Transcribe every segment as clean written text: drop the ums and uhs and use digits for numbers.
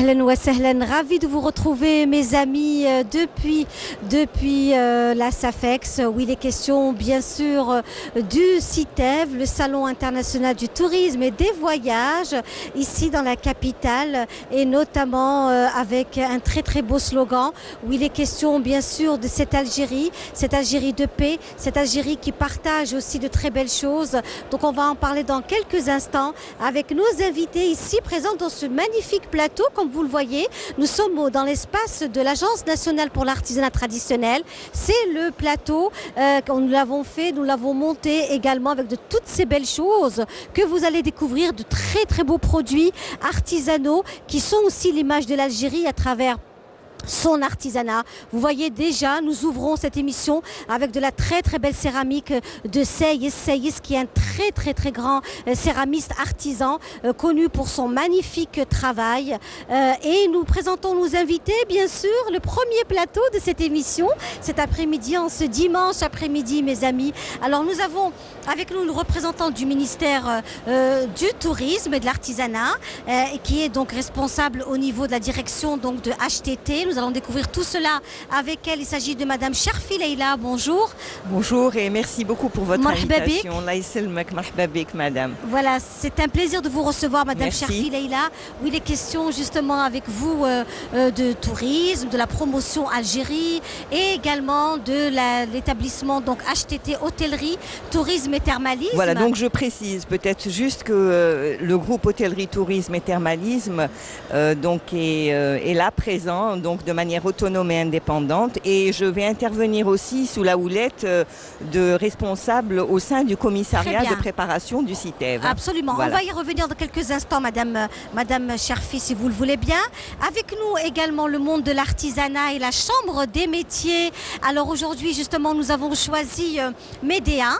Ahlan wa sahlan, ravi de vous retrouver mes amis depuis la SAFEX où il est question bien sûr du CITEV, le Salon international du tourisme et des voyages ici dans la capitale et notamment avec un très beau slogan où il est question bien sûr de cette Algérie de paix, cette Algérie qui partage aussi de très belles choses. Donc on va en parler dans quelques instants avec nos invités ici présents dans ce magnifique plateau. Comme vous le voyez, nous sommes dans l'espace de l'Agence nationale pour l'artisanat traditionnel. C'est le plateau, nous l'avons fait, nous l'avons monté également avec de toutes ces belles choses que vous allez découvrir, de très beaux produits artisanaux qui sont aussi l'image de l'Algérie à travers son artisanat. Vous voyez déjà, nous ouvrons cette émission avec de la très belle céramique de Seyis qui est un très grand céramiste artisan connu pour son magnifique travail. Et nous présentons nos invités, bien sûr, le premier plateau de cette émission cet après-midi, en ce dimanche après-midi, mes amis. Alors nous avons avec nous le représentant du ministère du tourisme et de l'artisanat qui est donc responsable au niveau de la direction donc de HTT. Nous allons découvrir tout cela avec elle. Il s'agit de Madame Cherfi Leila. Bonjour. Bonjour et merci beaucoup pour votre invitation. Madame. Voilà, c'est un plaisir de vous recevoir, Madame Cherfi Leila, où il est question justement avec vous de tourisme, de la promotion Algérie et également de l'établissement donc HTT Hôtellerie, Tourisme et Thermalisme. Voilà, donc je précise peut-être juste que le groupe Hôtellerie, Tourisme et Thermalisme donc est là présent donc de manière autonome et indépendante, et je vais intervenir aussi sous la houlette de responsables au sein du commissariat de préparation du CITEV. Absolument, voilà. On va y revenir dans quelques instants, Madame Cherfi, si vous le voulez bien. Avec nous également le monde de l'artisanat et la Chambre des métiers. Alors aujourd'hui justement nous avons choisi Médéa,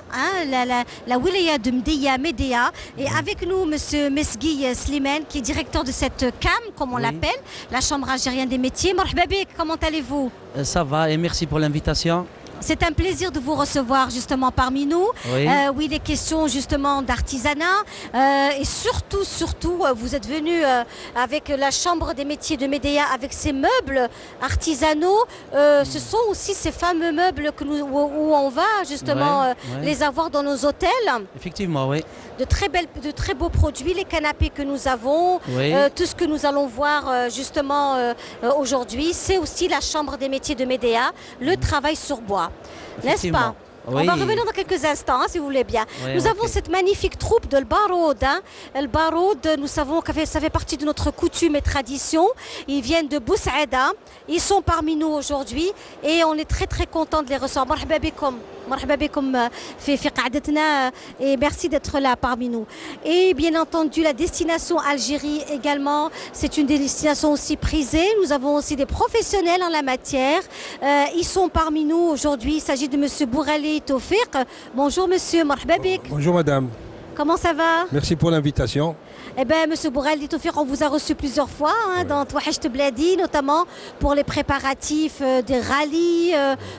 la wilaya de Médéa, et avec nous Monsieur Mesgui Slimane qui est directeur de cette CAM, comme on l'appelle, la Chambre algérienne des métiers. Comment allez-vous? Ça va et merci pour l'invitation. C'est un plaisir de vous recevoir justement parmi nous. Oui. Où il est question justement d'artisanat et surtout vous êtes venu avec la Chambre des métiers de Médéa avec ces meubles artisanaux. Ce sont aussi ces fameux meubles où on va justement les avoir dans nos hôtels. Effectivement, oui. De très beaux produits, les canapés que nous avons, tout ce que nous allons voir justement aujourd'hui, c'est aussi la Chambre des métiers de Médéa, le travail sur bois. N'est-ce pas? On va revenir dans quelques instants, si vous voulez bien. Nous avons cette magnifique troupe de l'Baroud. Le Baroud, nous savons que ça fait partie de notre coutume et tradition. Ils viennent de Boussaïda. Ils sont parmi nous aujourd'hui et on est très contents de les recevoir. Marhaba bikum fi qa'datna et merci d'être là parmi nous. Et bien entendu la destination Algérie également, c'est une destination aussi prisée. Nous avons aussi des professionnels en la matière. Ils sont parmi nous aujourd'hui. Il s'agit de Monsieur Bourali Tawfiq. Bonjour monsieur, marhaba bik. Bonjour madame. Comment ça va? Merci pour l'invitation. Eh bien, Monsieur Bourali Tawfiq, on vous a reçu plusieurs fois dans Touachecht Bladi, notamment pour les préparatifs des rallyes,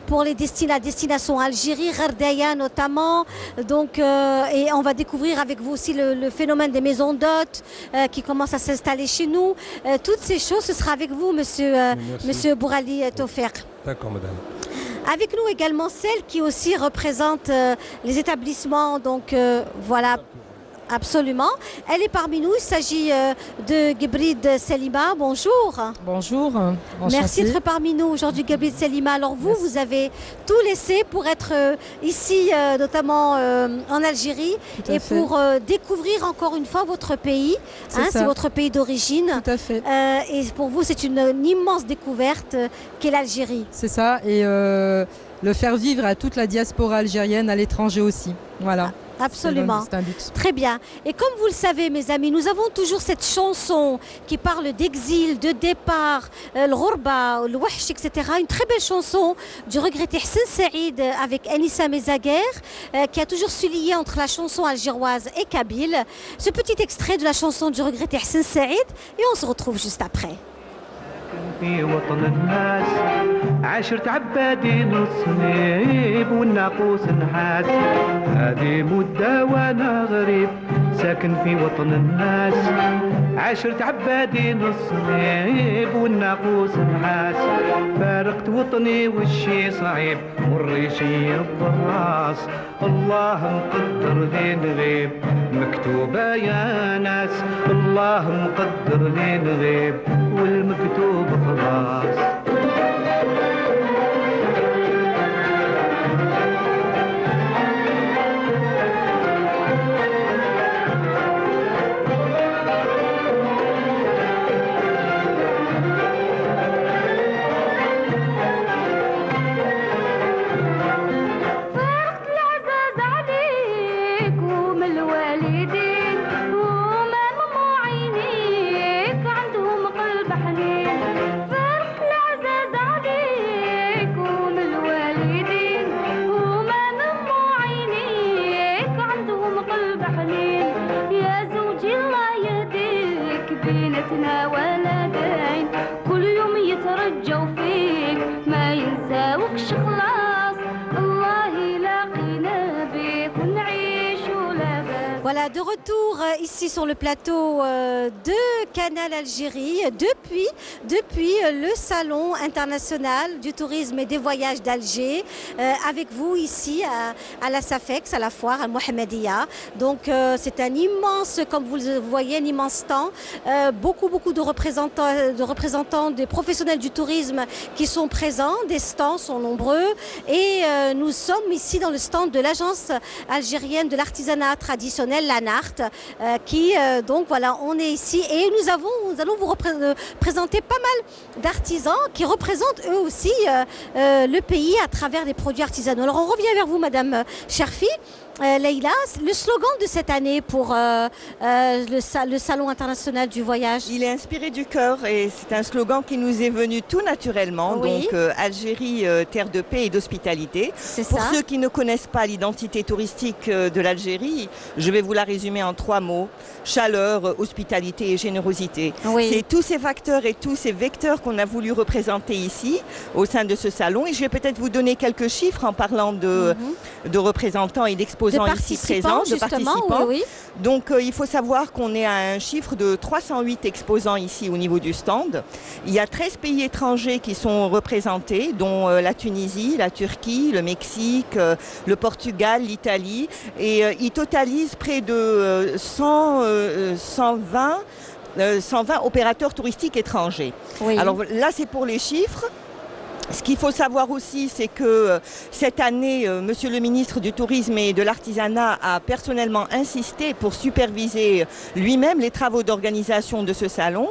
pour la destination Algérie, Gardaya notamment. Donc, et on va découvrir avec vous aussi le phénomène des maisons d'hôtes qui commencent à s'installer chez nous. Toutes ces choses, ce sera avec vous, Monsieur Bourali Tawfiq. D'accord, madame. Avec nous également celle qui aussi représente les établissements, donc voilà. Absolument. Elle est parmi nous. Il s'agit de Gebrid Selima. Bonjour. Bonjour. Merci d'être parmi nous aujourd'hui, Gebrid Selima. Alors vous avez tout laissé pour être ici, notamment en Algérie, et pour découvrir encore une fois votre pays. C'est votre pays d'origine. Tout à fait. Et pour vous, c'est une immense découverte qu'est l'Algérie. C'est ça. Et le faire vivre à toute la diaspora algérienne à l'étranger aussi. Voilà. Absolument. C'est un luxe. Très bien. Et comme vous le savez, mes amis, nous avons toujours cette chanson qui parle d'exil, de départ, le Ghorba, le Wahsh, etc. Une très belle chanson du regretté Hassan Saïd avec Anissa Mezaguer, qui a toujours su lier entre la chanson algéroise et kabyle. Ce petit extrait de la chanson du regretté Hassan Saïd, et on se retrouve juste après. في وطن الناس عاشرت عبادين الصنيب والناقوس نحاس هذه مدة وانا غريب ساكن في وطن الناس عشرة عبادين الصليب والناقوس نحاس فارقت وطني والشي صعيب والريشي الضراس الله مقدر لي نغيب مكتوبة يا ناس الله مقدر لي نغيب والمكتوب خلاص Voilà, de retour ici sur le plateau de Canal Algérie depuis le Salon international du tourisme et des voyages d'Alger avec vous ici à la SAFEX, à la foire à Mohamedia. Donc c'est un immense, comme vous le voyez, un immense stand. Beaucoup de représentants des professionnels du tourisme qui sont présents. Des stands sont nombreux et nous sommes ici dans le stand de l'agence algérienne de l'artisanat traditionnel, l'ANART, qui donc voilà, on est ici et nous allons vous présenter pas mal d'artisans qui représentent eux aussi le pays à travers des produits artisanaux. Alors on revient vers vous, Madame Cherfi. Leïla, le slogan de cette année pour le Salon international du voyage? Il est inspiré du cœur et c'est un slogan qui nous est venu tout naturellement. Oui. Donc Algérie, terre de paix et d'hospitalité. Pour ceux qui ne connaissent pas l'identité touristique de l'Algérie, je vais vous la résumer en 3 mots. Chaleur, hospitalité et générosité. Oui. C'est tous ces facteurs et tous ces vecteurs qu'on a voulu représenter ici au sein de ce salon. Et je vais peut-être vous donner quelques chiffres en parlant de représentants et d'exposants ici présents, de participants. Oui. Donc il faut savoir qu'on est à un chiffre de 308 exposants ici au niveau du stand. Il y a 13 pays étrangers qui sont représentés, dont la Tunisie, la Turquie, le Mexique, le Portugal, l'Italie. Et ils totalisent près de 120 opérateurs touristiques étrangers. Oui. Alors là, c'est pour les chiffres. Ce qu'il faut savoir aussi, c'est que cette année, Monsieur le ministre du Tourisme et de l'Artisanat a personnellement insisté pour superviser lui-même les travaux d'organisation de ce salon.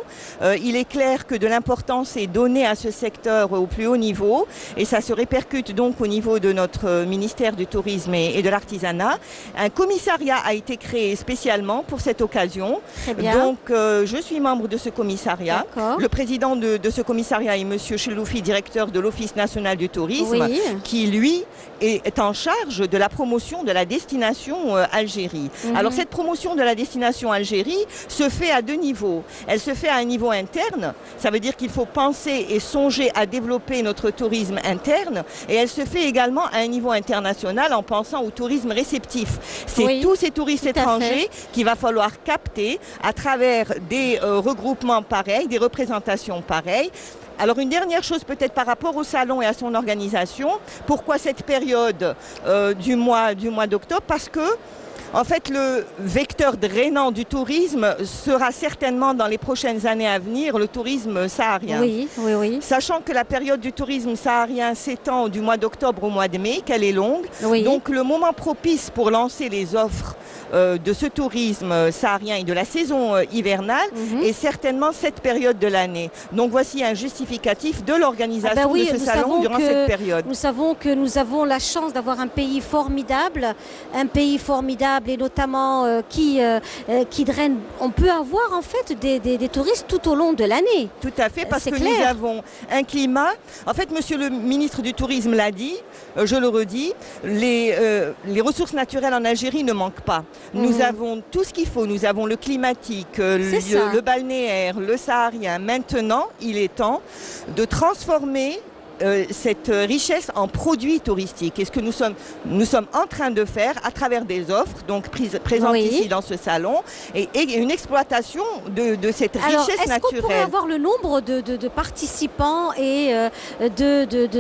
Il est clair que de l'importance est donnée à ce secteur au plus haut niveau et ça se répercute donc au niveau de notre ministère du Tourisme et de l'Artisanat. Un commissariat a été créé spécialement pour cette occasion. Très bien. Donc je suis membre de ce commissariat. Le président de ce commissariat est Monsieur Cheloufi, directeur de l'Office national du tourisme, oui, qui lui est en charge de la promotion de la destination Algérie. Alors cette promotion de la destination Algérie se fait à 2 niveaux. Elle se fait à un niveau interne, ça veut dire qu'il faut penser et songer à développer notre tourisme interne, et elle se fait également à un niveau international en pensant au tourisme réceptif. C'est tous ces touristes étrangers qu'il va falloir capter à travers des regroupements pareils, des représentations pareilles. Alors une dernière chose peut-être par rapport au salon et à son organisation. Pourquoi cette période du mois d'octobre? Parce que en fait, le vecteur drainant du tourisme sera certainement dans les prochaines années à venir le tourisme saharien. Oui. Sachant que la période du tourisme saharien s'étend du mois d'octobre au mois de mai, qu'elle est longue. Oui. Donc le moment propice pour lancer les offres de ce tourisme saharien et de la saison hivernale est certainement cette période de l'année. Donc voici un justificatif de l'organisation de ce salon durant cette période. Nous savons que nous avons la chance d'avoir un pays formidable et notamment qui draine. On peut avoir en fait des touristes tout au long de l'année. Tout à fait, parce que nous avons un climat. En fait, Monsieur le ministre du Tourisme l'a dit, je le redis, les ressources naturelles en Algérie ne manquent pas. Nous avons tout ce qu'il faut. Nous avons le climatique, le balnéaire, le saharien. Maintenant, il est temps de transformer cette richesse en produits touristiques. Et ce que nous sommes en train de faire à travers des offres, donc présentes ici dans ce salon, et une exploitation de cette richesse naturelle. Est-ce qu'on pourrait avoir le nombre de participants et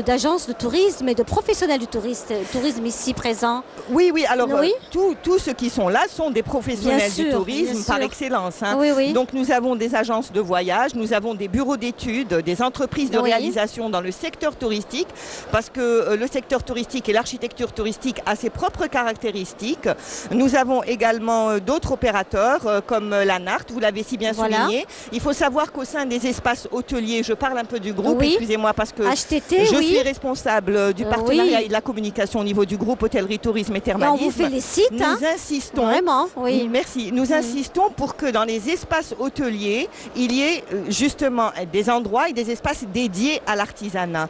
d'agences de tourisme et de professionnels du tourisme ici présents? Oui, alors tous ceux qui sont là sont des professionnels du tourisme par excellence. Hein. Donc nous avons des agences de voyage, nous avons des bureaux d'études, des entreprises de réalisation dans le secteur touristique, parce que le secteur touristique et l'architecture touristique a ses propres caractéristiques. Nous avons également d'autres opérateurs comme la NART, vous l'avez si bien souligné. Il faut savoir qu'au sein des espaces hôteliers, je parle un peu du groupe, excusez-moi, parce que HTT, je suis responsable du partenariat et de la communication au niveau du groupe Hôtellerie, Tourisme et Thermalisme. Et on vous félicite. Nous insistons, vraiment, merci, nous insistons pour que dans les espaces hôteliers, il y ait justement des endroits et des espaces dédiés à l'artisanat.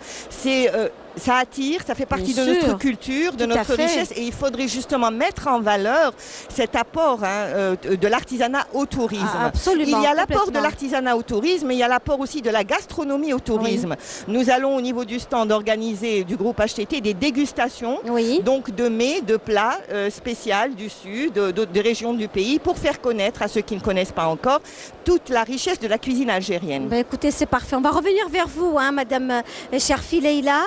Ça attire, ça fait partie de notre culture, de notre richesse, et il faudrait justement mettre en valeur cet apport de l'artisanat au tourisme. Absolument. Il y a l'apport de l'artisanat au tourisme, mais il y a l'apport aussi de la gastronomie au tourisme. Nous allons au niveau du stand organiser du groupe HTT des dégustations, donc de mets, de plats spéciaux du sud, des régions du pays, pour faire connaître à ceux qui ne connaissent pas encore toute la richesse de la cuisine algérienne. Écoutez, c'est parfait. On va revenir vers vous, Madame Cherfi Leïla.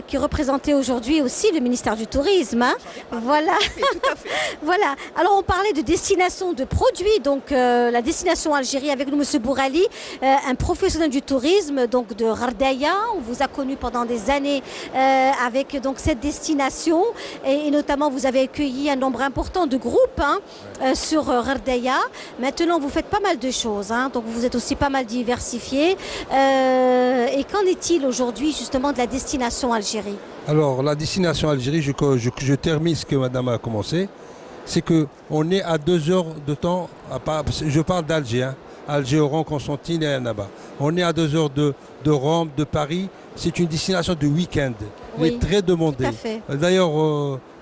Qui représentait aujourd'hui aussi le ministère du Tourisme. Hein. Voilà. Tout à fait. Voilà. Alors on parlait de destination de produits, donc la destination Algérie avec nous, Monsieur Bourali, un professionnel du tourisme, donc de Ghardaya. On vous a connu pendant des années avec donc cette destination et notamment vous avez accueilli un nombre important de groupes sur Ghardaya. Maintenant vous faites pas mal de choses, donc vous êtes aussi pas mal diversifié. Et qu'en est-il aujourd'hui justement de la destination Algérie? Alors la destination Algérie, je termine ce que madame a commencé, c'est qu'on est à 2 heures de temps, je parle d'Alger, Alger, Oran, Constantine et Annaba. On est à 2 heures de Rome, de Paris, c'est une destination de week-end, elle est très demandée. D'ailleurs,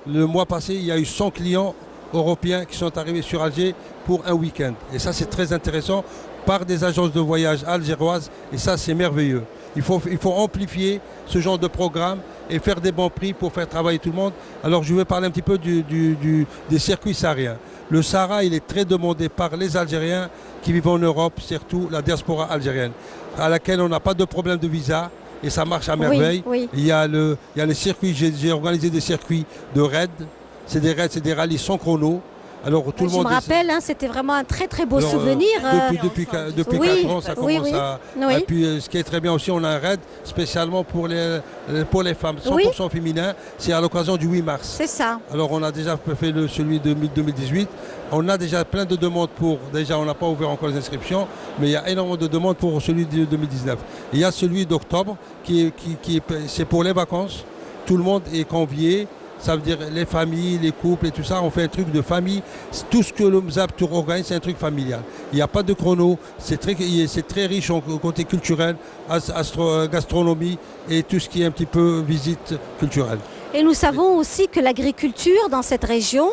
le mois passé, il y a eu 100 clients européens qui sont arrivés sur Alger pour un week-end. Et ça c'est très intéressant, par des agences de voyage algéroises, et ça c'est merveilleux. Il faut amplifier ce genre de programme et faire des bons prix pour faire travailler tout le monde. Alors je vais parler un petit peu des circuits sahariens. Le Sahara, il est très demandé par les Algériens qui vivent en Europe, surtout la diaspora algérienne, à laquelle on n'a pas de problème de visa et ça marche à merveille. Il y a les circuits, j'ai organisé des circuits de raids, c'est des rallyes sans chrono. Alors, tout le monde me rappelle, c'était vraiment un très très beau souvenir. Depuis 4 ans, ça commence à... Et puis, ce qui est très bien aussi, on a un raid spécialement pour les femmes, 100% féminin. C'est à l'occasion du 8 mars. C'est ça. Alors, on a déjà fait celui de 2018. On a déjà plein de demandes pour... Déjà, on n'a pas ouvert encore les inscriptions, mais il y a énormément de demandes pour celui de 2019. Il y a celui d'octobre, c'est pour les vacances. Tout le monde est convié. Ça veut dire les familles, les couples et tout ça, on fait un truc de famille. Tout ce que le Mzab Tour organise, c'est un truc familial. Il n'y a pas de chrono, c'est très riche en côté culturel, gastronomie et tout ce qui est un petit peu visite culturelle. Et nous savons aussi que l'agriculture dans cette région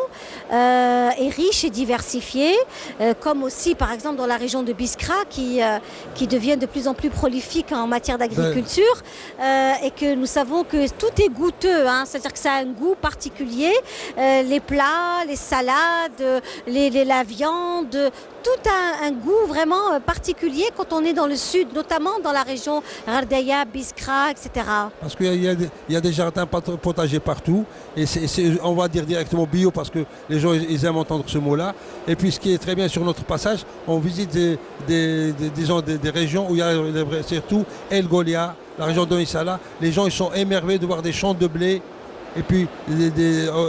est riche et diversifiée, comme aussi par exemple dans la région de Biskra qui devient de plus en plus prolifique en matière d'agriculture et que nous savons que tout est goûteux, c'est-à-dire que ça a un goût particulier, les plats, les salades, la viande, tout a un goût vraiment particulier quand on est dans le sud, notamment dans la région Ghardaya, Biskra, etc. Parce qu'il y a des jardins potagers partout et on va dire directement bio parce que les gens ils aiment entendre ce mot-là. Et puis ce qui est très bien sur notre passage, on visite des régions où il y a surtout El Golia, la région d'Oïsala. Les gens ils sont émerveillés de voir des champs de blé et puis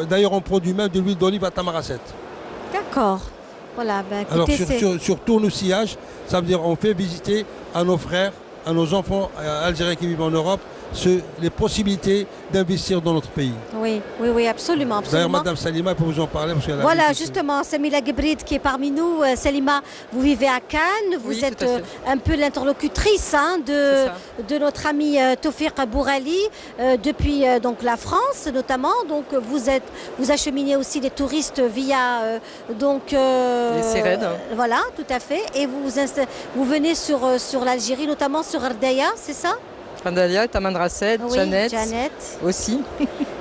d'ailleurs on produit même de l'huile d'olive à Tamaracet. D'accord. Voilà, écoutez, alors sur tout le sillage, ça veut dire on fait visiter à nos frères, à nos enfants algériens qui vivent en Europe, les possibilités d'investir dans notre pays. Oui, absolument. D'ailleurs, Madame Salima peut vous en parler. Parce qu'elle voilà, justement, Samila Gebrid qui est parmi nous. Salima, vous vivez à Cannes, vous êtes un peu l'interlocutrice de notre ami Tawfiq Bourali depuis donc la France notamment. Donc vous acheminez aussi des touristes via les CERED. Voilà, tout à fait. Et vous venez sur l'Algérie, notamment sur Ghardaya, c'est ça? Dalia, Tamanrasset, Oui, Janet Janet. aussi.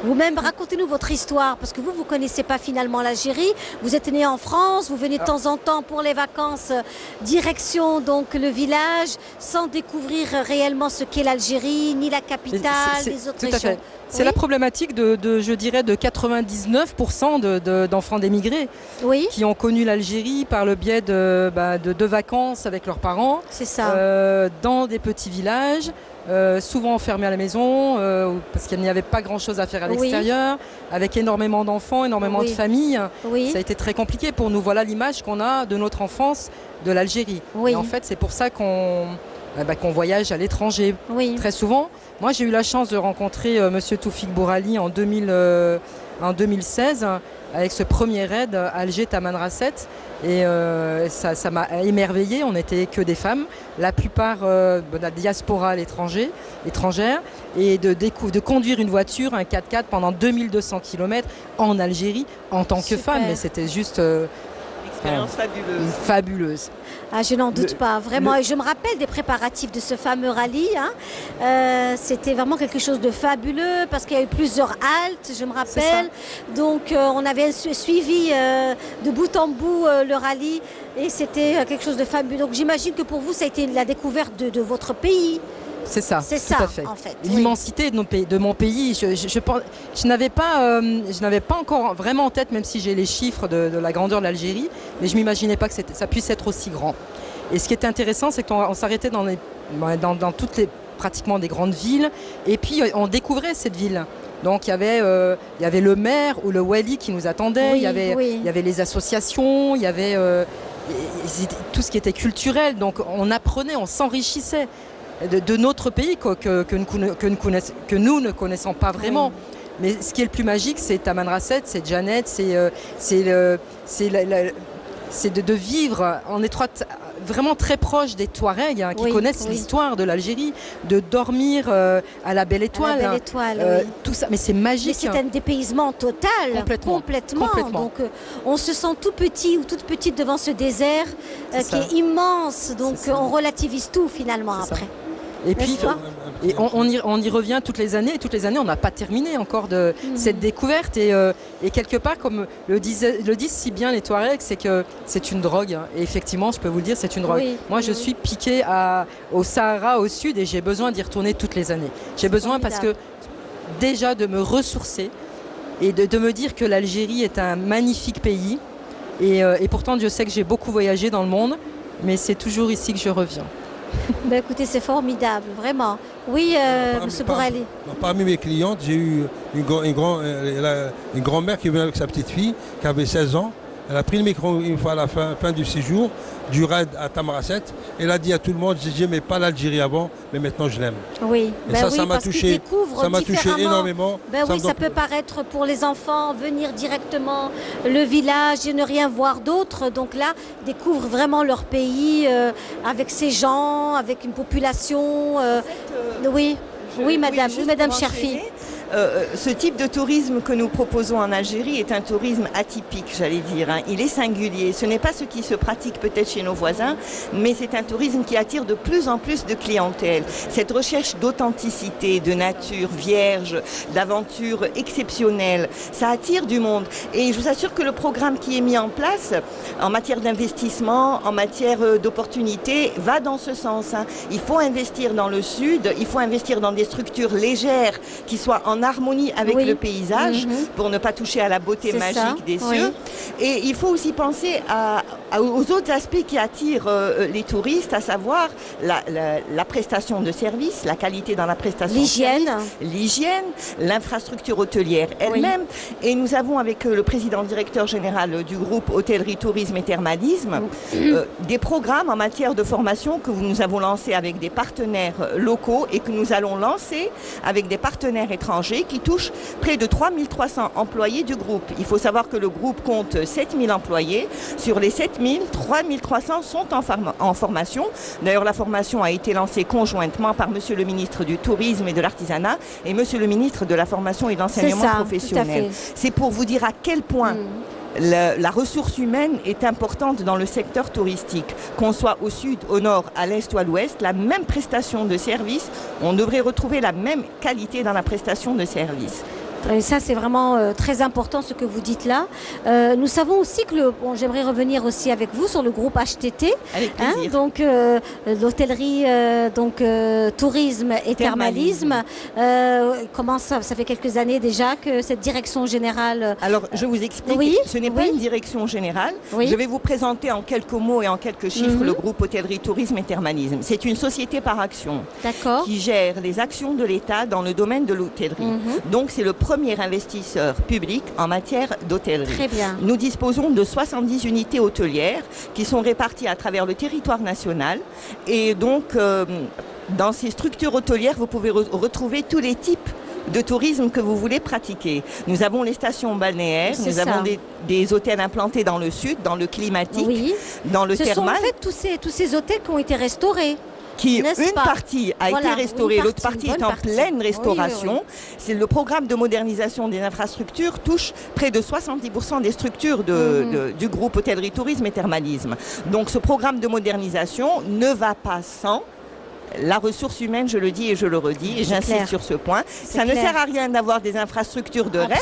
Vous-même, racontez-nous votre histoire, parce que vous ne connaissez pas finalement l'Algérie. Vous êtes né en France, vous venez de temps en temps pour les vacances, direction donc le village, sans découvrir réellement ce qu'est l'Algérie, ni la capitale, les autres tout à régions. fait. C'est la problématique je dirais, de 99% d'enfants d'émigrés qui ont connu l'Algérie par le biais de vacances avec leurs parents. C'est ça. Dans des petits villages. Souvent enfermés à la maison parce qu'il n'y avait pas grand chose à faire à l'extérieur, avec énormément d'enfants, énormément de familles. Ça a été très compliqué pour nous. Voilà l'image qu'on a de notre enfance de l'Algérie. Et en fait, c'est pour ça qu'on voyage à l'étranger très souvent. Moi, j'ai eu la chance de rencontrer Monsieur Toufik Bourali en 2016 avec ce premier raid Alger-Tamanrasset. Et ça m'a émerveillée. On n'était que des femmes, la plupart de la diaspora étrangère, et de conduire une voiture, un 4x4 pendant 2200 km en Algérie en tant que femme. Mais c'était juste expérience fabuleuse. Ah, je n'en doute pas, vraiment. Et je me rappelle des préparatifs de ce fameux rallye. C'était vraiment quelque chose de fabuleux parce qu'il y a eu plusieurs haltes, je me rappelle. Donc, on avait suivi de bout en bout le rallye et c'était quelque chose de fabuleux. Donc, j'imagine que pour vous, ça a été la découverte de votre pays. C'est ça, tout à fait. En fait. L'immensité de mon pays. Je n'avais pas encore vraiment en tête, même si j'ai les chiffres de la grandeur de l'Algérie, mais je ne m'imaginais pas que ça puisse être aussi grand. Et ce qui était intéressant, c'est qu'on s'arrêtait dans toutes pratiquement des grandes villes, et puis on découvrait cette ville. Donc il y avait le maire ou le wali qui nous attendait, il y avait les associations, il y avait tout ce qui était culturel. Donc on apprenait, on s'enrichissait de notre pays que nous ne connaissons pas vraiment. Mais ce qui est le plus magique, c'est Tamanrasset, c'est Janet, c'est de vivre en étroite, vraiment très proche des Touaregs qui connaissent l'histoire de l'Algérie, de dormir à la Belle Étoile. Tout ça, mais c'est magique. Mais c'est un dépaysement total. Complètement. Donc on se sent tout petit ou toute petite devant ce désert qui est immense. Donc on relativise tout finalement après. Et puis, on y revient toutes les années, et toutes les années, on n'a pas terminé encore de cette découverte. Et quelque part, comme le disent si bien les Touaregs, c'est que c'est une drogue. Et effectivement, je peux vous le dire, c'est une drogue. Moi, je suis piquée au Sahara, au sud, et j'ai besoin d'y retourner toutes les années. J'ai besoin parce que déjà de me ressourcer et de me dire que l'Algérie est un magnifique pays. Et pourtant, Dieu sait que j'ai beaucoup voyagé dans le monde, mais c'est toujours ici que je reviens. Écoutez, c'est formidable, vraiment. Oui, M. Bourali. Parmi mes clientes, j'ai eu une grand-mère qui venait avec sa petite fille, qui avait 16 ans. Elle a pris le micro une fois à la fin du séjour, du raid à Tamanrasset. Elle a dit à tout le monde, j'aimais pas l'Algérie avant, mais maintenant je l'aime. Oui, et ça m'a touché. Ça m'a touché énormément. Ça peut paraître pour les enfants, venir directement le village et ne rien voir d'autre. Donc là, découvrent vraiment leur pays avec ses gens, avec une population. Oui, madame Cherfi. Ce type de tourisme que nous proposons en Algérie est un tourisme atypique, j'allais dire. Il est singulier. Ce n'est pas ce qui se pratique peut-être chez nos voisins, mais c'est un tourisme qui attire de plus en plus de clientèle. Cette recherche d'authenticité, de nature vierge, d'aventure exceptionnelle, ça attire du monde. Et je vous assure que le programme qui est mis en place en matière d'investissement, en matière d'opportunités, va dans ce sens. Il faut investir dans le sud, il faut investir dans des structures légères qui soient en harmonie avec le paysage pour ne pas toucher à la beauté magique des cieux. Et il faut aussi penser aux autres aspects qui attirent les touristes, à savoir la prestation de services, la qualité dans la prestation de services, l'hygiène, l'infrastructure hôtelière elle-même. Et nous avons avec le président directeur général du groupe Hôtellerie, Tourisme et Thermalisme des programmes en matière de formation que nous avons lancés avec des partenaires locaux et que nous allons lancer avec des partenaires étrangers qui touche près de 3300 employés du groupe. Il faut savoir que le groupe compte 7000 employés. Sur les 7000, 3300 sont en formation. D'ailleurs, la formation a été lancée conjointement par Monsieur le ministre du Tourisme et de l'Artisanat et Monsieur le ministre de la Formation et de l'Enseignement professionnel. C'est pour vous dire à quel point la ressource humaine est importante dans le secteur touristique. Qu'on soit au sud, au nord, à l'est ou à l'ouest, la même prestation de service, on devrait retrouver la même qualité dans la prestation de service. Et ça, c'est vraiment très important ce que vous dites là. Nous savons aussi que, j'aimerais revenir aussi avec vous sur le groupe HTT. Avec plaisir. Donc, l'hôtellerie, tourisme et thermalisme. Comment ça fait quelques années déjà que cette direction générale... Alors, je vous explique. Oui, ce n'est pas une direction générale. Oui. Je vais vous présenter en quelques mots et en quelques chiffres le groupe hôtellerie, tourisme et thermalisme. C'est une société par action qui gère les actions de l'État dans le domaine de l'hôtellerie. Donc, c'est le premier investisseur public en matière d'hôtellerie. Très bien. Nous disposons de 70 unités hôtelières qui sont réparties à travers le territoire national. Et donc, dans ces structures hôtelières, vous pouvez retrouver tous les types de tourisme que vous voulez pratiquer. Nous avons les stations balnéaires, nous avons des hôtels implantés dans le sud, dans le climatique, dans le thermal. Ce sont en fait tous ces hôtels qui ont été restaurés. Une partie a été restaurée, l'autre partie est en pleine restauration. C'est le programme de modernisation des infrastructures touche près de 70% des structures du groupe hôtellerie, tourisme et thermalisme. Donc ce programme de modernisation ne va pas sans la ressource humaine, je le dis et je le redis, et j'insiste sur ce point. Ça ne sert à rien d'avoir des infrastructures de rêve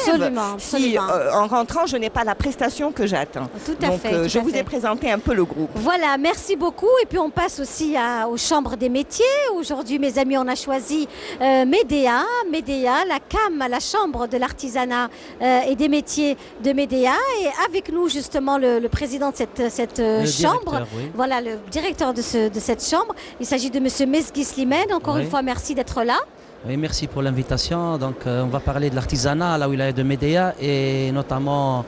si en rentrant, je n'ai pas la prestation que j'attends. Tout à fait. Donc, je vous ai présenté un peu le groupe. Voilà, merci beaucoup. Et puis, on passe aussi aux chambres des métiers. Aujourd'hui, mes amis, on a choisi Médéa, la CAM, la chambre de l'artisanat et des métiers de Médéa. Et avec nous, justement, le président de cette chambre. Voilà, le directeur de cette chambre. Il s'agit de monsieur Mezghi Slimane, encore une fois, merci d'être là. Oui, merci pour l'invitation. Donc, on va parler de l'artisanat à la wilaya de Médéa et notamment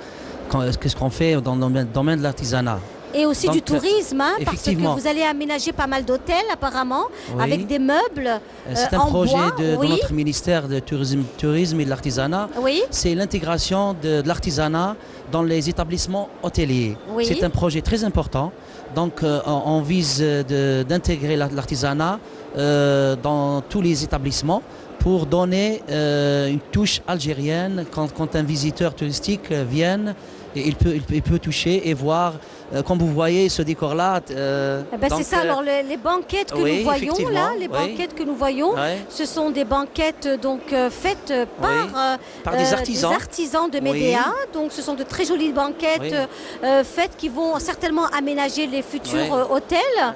qu'est-ce qu'on fait dans le domaine de l'artisanat. Et aussi du tourisme, parce que vous allez aménager pas mal d'hôtels apparemment, avec des meubles c'est un projet de notre ministère de tourisme et de l'artisanat. C'est l'intégration de l'artisanat dans les établissements hôteliers. C'est un projet très important. Donc on vise d'intégrer l'artisanat dans tous les établissements pour donner une touche algérienne quand un visiteur touristique vient. Et il peut toucher et voir, comme vous voyez ce décor-là. C'est ça, alors les banquettes que nous voyons là, que nous voyons, ce sont des banquettes faites par des artisans de Médéa. Donc ce sont de très jolies banquettes faites qui vont certainement aménager les futurs hôtels.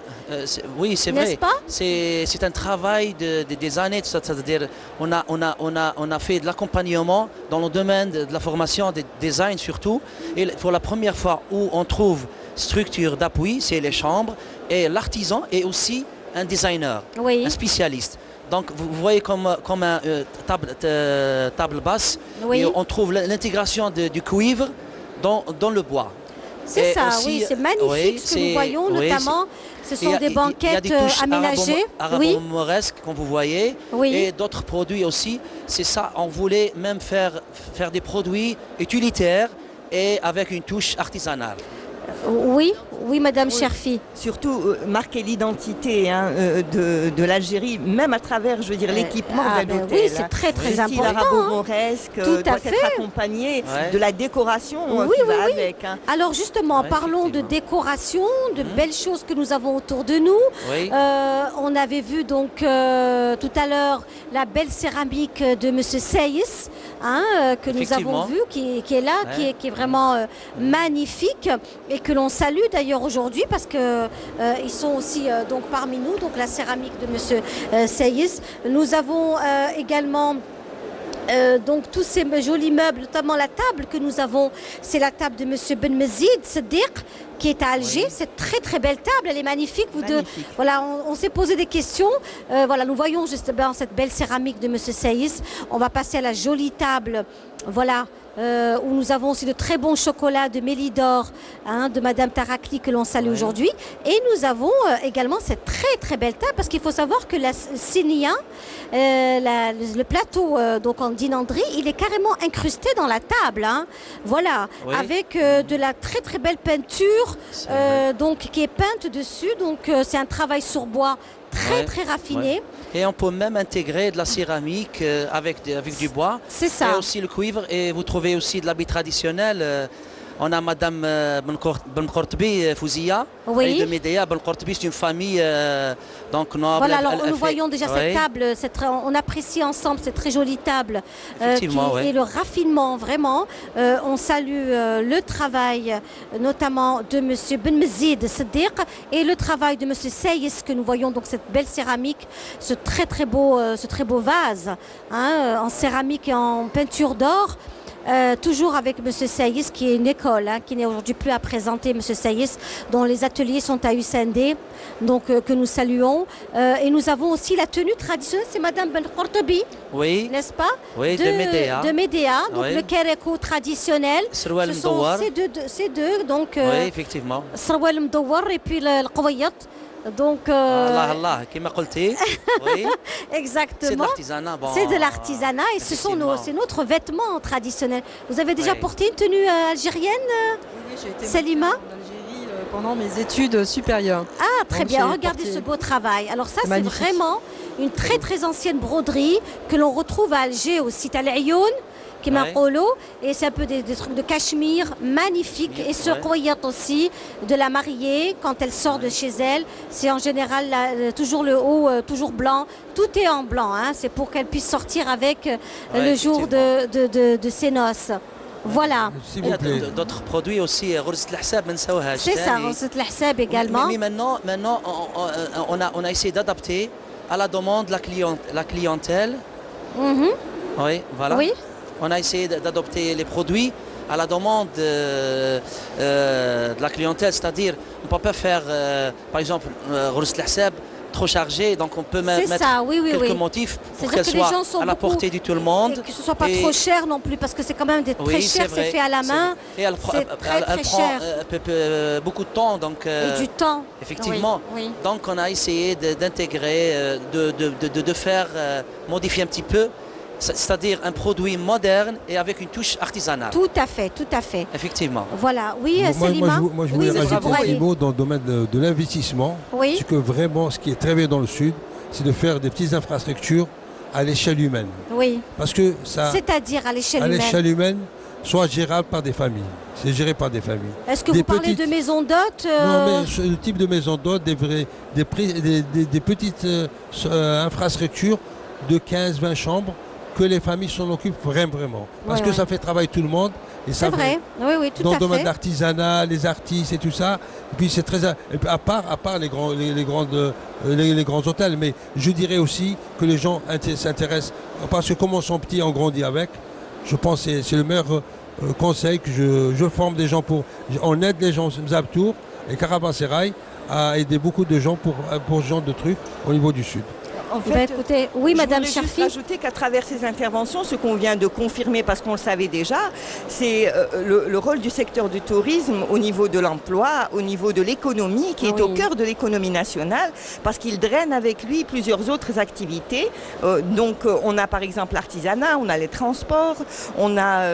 Oui, c'est vrai. C'est un travail des années, c'est-à-dire on a fait de l'accompagnement dans le domaine de la formation, des design surtout. Et pour la première fois où on trouve structure d'appui, c'est les chambres, et l'artisan est aussi un designer, un spécialiste. Donc vous voyez comme un table basse, et on trouve l'intégration du cuivre dans le bois. C'est ça, c'est magnifique ce que nous voyons, notamment. Ce sont des banquettes aménagées. Arabo-mauresques, comme vous voyez, et d'autres produits aussi. C'est ça, on voulait même faire des produits utilitaires et avec une touche artisanale. Oui, Madame Cherfi. Surtout marquer l'identité de l'Algérie, même à travers, je veux dire, l'équipement d'un hôtel. Oui, c'est très important. Le style arabo-mauresque doit être accompagné de la décoration qui va avec. Alors justement, parlons de décoration, de belles choses que nous avons autour de nous. On avait vu donc tout à l'heure la belle céramique de Monsieur Seyis, que nous avons vu, qui est là, qui est vraiment magnifique. Et que l'on salue d'ailleurs aujourd'hui parce que ils sont aussi donc parmi nous, donc la céramique de Monsieur Seyis. Nous avons également donc tous ces jolis meubles, notamment la table que nous avons, c'est la table de Monsieur Ben Mezid Seddiq qui est à Alger. C'est très très belle table, elle est magnifique. Voilà, on s'est posé des questions. Voilà, nous voyons justement cette belle céramique de Monsieur Seyis. On va passer à la jolie table. Voilà. Où nous avons aussi de très bons chocolats de Mélidor de Madame Tarakli que l'on salue aujourd'hui. Et nous avons également cette très très belle table parce qu'il faut savoir que la Sinia, le plateau donc en dinanderie, il est carrément incrusté dans la table. Voilà, avec de la très très belle peinture donc qui est peinte dessus. Donc c'est un travail sur bois très raffiné. Et on peut même intégrer de la céramique avec du bois. C'est ça. Et aussi le cuivre. Et vous trouvez aussi de l'habit traditionnel On a Madame Ben Kortbi Fouzia. Oui. Et de Médéa, Ben Kortbi, c'est une famille donc noble. Voilà, alors nous voyons déjà cette table, on apprécie ensemble cette très jolie table et le raffinement, vraiment. On salue le travail notamment de M. Ben Mezid Siddiq et le travail de M. Seyis, que nous voyons donc cette belle céramique, ce très beau vase en céramique et en peinture d'or. Toujours avec M. Seyis, qui est une école, qui n'est aujourd'hui plus à présenter, M. Seyis, dont les ateliers sont à Usende, donc que nous saluons. Et nous avons aussi la tenue traditionnelle, c'est Madame Ben Kortobi, n'est-ce pas? Oui, de Médéa. De Médéa, donc le Kereko traditionnel. Ce sont ces deux, donc. Oui, effectivement. Sarwal Mdouar et puis le Qawayat. Donc, Allah, comme قلتي. Oui. Exactement. C'est de l'artisanat. Bon, c'est de l'artisanat et c'est notre vêtement traditionnel. Vous avez déjà porté une tenue algérienne, j'ai été Salima? En Algérie pendant mes études supérieures. Ah, très bien. Regardez ce beau travail. Alors ça, c'est vraiment une très ancienne broderie que l'on retrouve à Alger au site Al-Ayoun. Et c'est un peu des trucs de cachemire magnifiques. Et ce qoyat aussi de la mariée quand elle sort de chez elle, c'est en général toujours le haut, toujours blanc. Tout est en blanc, c'est pour qu'elle puisse sortir avec le jour de ses noces. Voilà. Il y a d'autres produits aussi, c'est ça, Ghourzet également. Mais maintenant on a essayé d'adapter à la demande de la clientèle. Oui, voilà. Oui. On a essayé d'adopter les produits à la demande de la clientèle, c'est-à-dire on ne peut pas faire, par exemple, Ghourzet Lahsab trop chargé, donc on peut mettre quelques motifs pour qu'elle soit à la portée de tout le monde. Et que ce ne soit pas trop cher non plus, parce que c'est quand même très cher, c'est fait à la main. Et elle prend beaucoup de temps. Donc, et du temps. Effectivement. Donc on a essayé d'intégrer, de faire modifier un petit peu. C'est-à-dire un produit moderne et avec une touche artisanale. Tout à fait. Effectivement. Voilà, oui, Salima. Moi, je voulais rajouter un petit mot dans le domaine de l'investissement. Oui. C'est que vraiment, ce qui est très bien dans le Sud, c'est de faire des petites infrastructures à l'échelle humaine. Oui. Parce que ça... C'est-à-dire à l'échelle humaine. À l'échelle humaine, soit gérable par des familles. C'est géré par des familles. Est-ce que vous parlez de maisons d'hôtes Non, mais le type de maisons d'hôtes, des petites infrastructures de 15-20 chambres, que les familles s'en occupent vraiment. Parce que ça fait travailler tout le monde. C'est vrai, oui, tout à fait. Dans le domaine de l'artisanat, les artistes et tout ça. Et puis c'est très... À part les grands hôtels. Mais je dirais aussi que les gens s'intéressent. Parce que comme on sont petits, on grandit avec. Je pense que c'est le meilleur conseil que je forme des gens pour... On aide les gens, Mzabtour et Caravansérail, à aider beaucoup de gens pour ce genre de trucs au niveau du Sud. En fait, écoutez, oui, Madame Cherfi. Je voulais juste ajouter qu'à travers ces interventions, ce qu'on vient de confirmer, parce qu'on le savait déjà, c'est le rôle du secteur du tourisme au niveau de l'emploi, au niveau de l'économie, qui est au cœur de l'économie nationale, parce qu'il draine avec lui plusieurs autres activités. Donc, on a par exemple l'artisanat, on a les transports, on a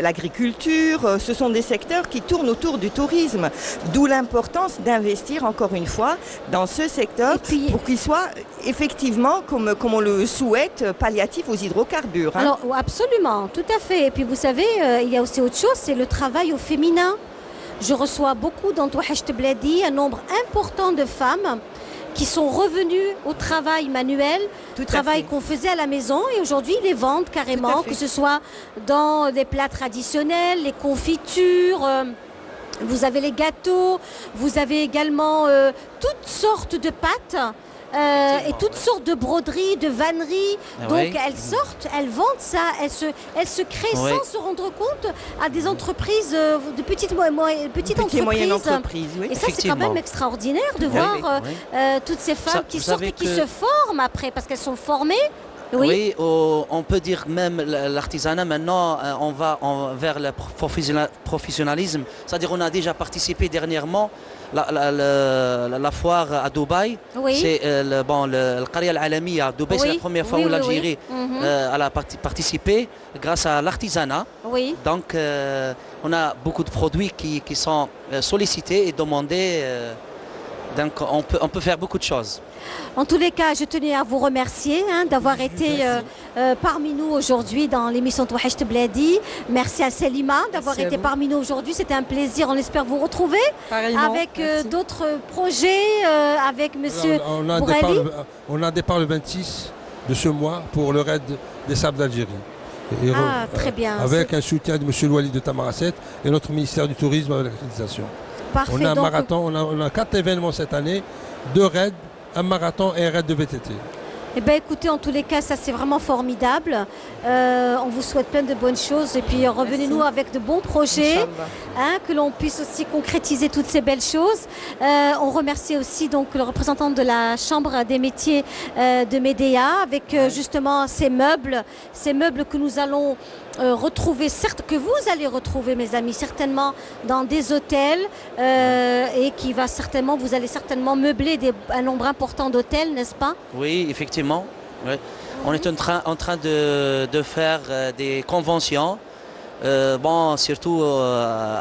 l'agriculture. Ce sont des secteurs qui tournent autour du tourisme. D'où l'importance d'investir, encore une fois, dans ce secteur pour qu'il soit effectivement, comme on le souhaite, palliatif aux hydrocarbures. Alors, absolument, tout à fait. Et puis vous savez, il y a aussi autre chose, c'est le travail au féminin. Je reçois beaucoup dans Touhach Bladi un nombre important de femmes qui sont revenues au travail manuel, travail qu'on faisait à la maison, et aujourd'hui ils les vendent carrément, que ce soit dans les plats traditionnels, les confitures. Vous avez les gâteaux, vous avez également toutes sortes de pâtes. Et toutes sortes de broderies, de vanneries. Donc elles sortent, elles vendent ça, elles se créent sans se rendre compte à des entreprises, de petites moyennes entreprises. Et ça, c'est quand même extraordinaire de voir toutes ces femmes qui sortent et qui se forment après, parce qu'elles sont formées. Oui, on peut dire même l'artisanat, maintenant on va vers le professionnalisme. C'est-à-dire on a déjà participé dernièrement la foire à Dubaï. C'est le Qaria Al-Alamiya à Dubaï, c'est la première fois où l'Algérie a participé grâce à l'artisanat. Donc on a beaucoup de produits qui sont sollicités et demandés Donc on peut faire beaucoup de choses. En tous les cas, je tenais à vous remercier d'avoir été parmi nous aujourd'hui dans l'émission Touhacht Bladi. Merci à Selima d'avoir été parmi nous aujourd'hui. C'était un plaisir. On espère vous retrouver avec d'autres projets, avec Monsieur Bourali. On a départ le 26 de ce mois pour le raid des Sables d'Algérie. Très bien. Avec un soutien de M. Louali de Tamaracet et notre ministère du Tourisme avec l'accréditation. Parfait. On a un marathon, on a 4 événements cette année, 2 raids, un marathon et un raid de VTT. Eh bien écoutez, en tous les cas, ça c'est vraiment formidable. On vous souhaite plein de bonnes choses et puis revenez-nous avec de bons projets, que l'on puisse aussi concrétiser toutes ces belles choses. On remercie aussi donc le représentant de la Chambre des métiers de Médéa avec justement ces meubles que nous allons retrouver, certes que vous allez retrouver mes amis, certainement dans des hôtels et qui va certainement, vous allez certainement meubler un nombre important d'hôtels, n'est-ce pas? Oui, effectivement. Oui. On est en train de faire des conventions. Surtout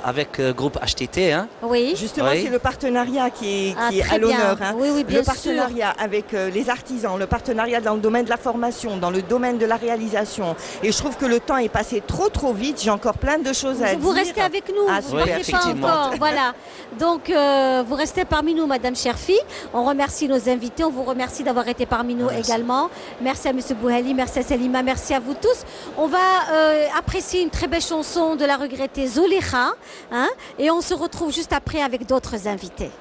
avec groupe HTT. Oui. Justement, c'est le partenariat qui est à l'honneur. Oui, bien le partenariat avec les artisans, le partenariat dans le domaine de la formation, dans le domaine de la réalisation. Et je trouve que le temps est passé trop vite. J'ai encore plein de choses à dire. Vous restez avec nous, vous ne partez pas encore. Voilà. Donc, vous restez parmi nous, Madame Cherfi. On remercie nos invités. On vous remercie d'avoir été parmi nous également. Merci à Monsieur Bouhali, merci à Selima, merci à vous tous. On va apprécier une très belle chanson de la regrettée Zoulikha, et on se retrouve juste après avec d'autres invités.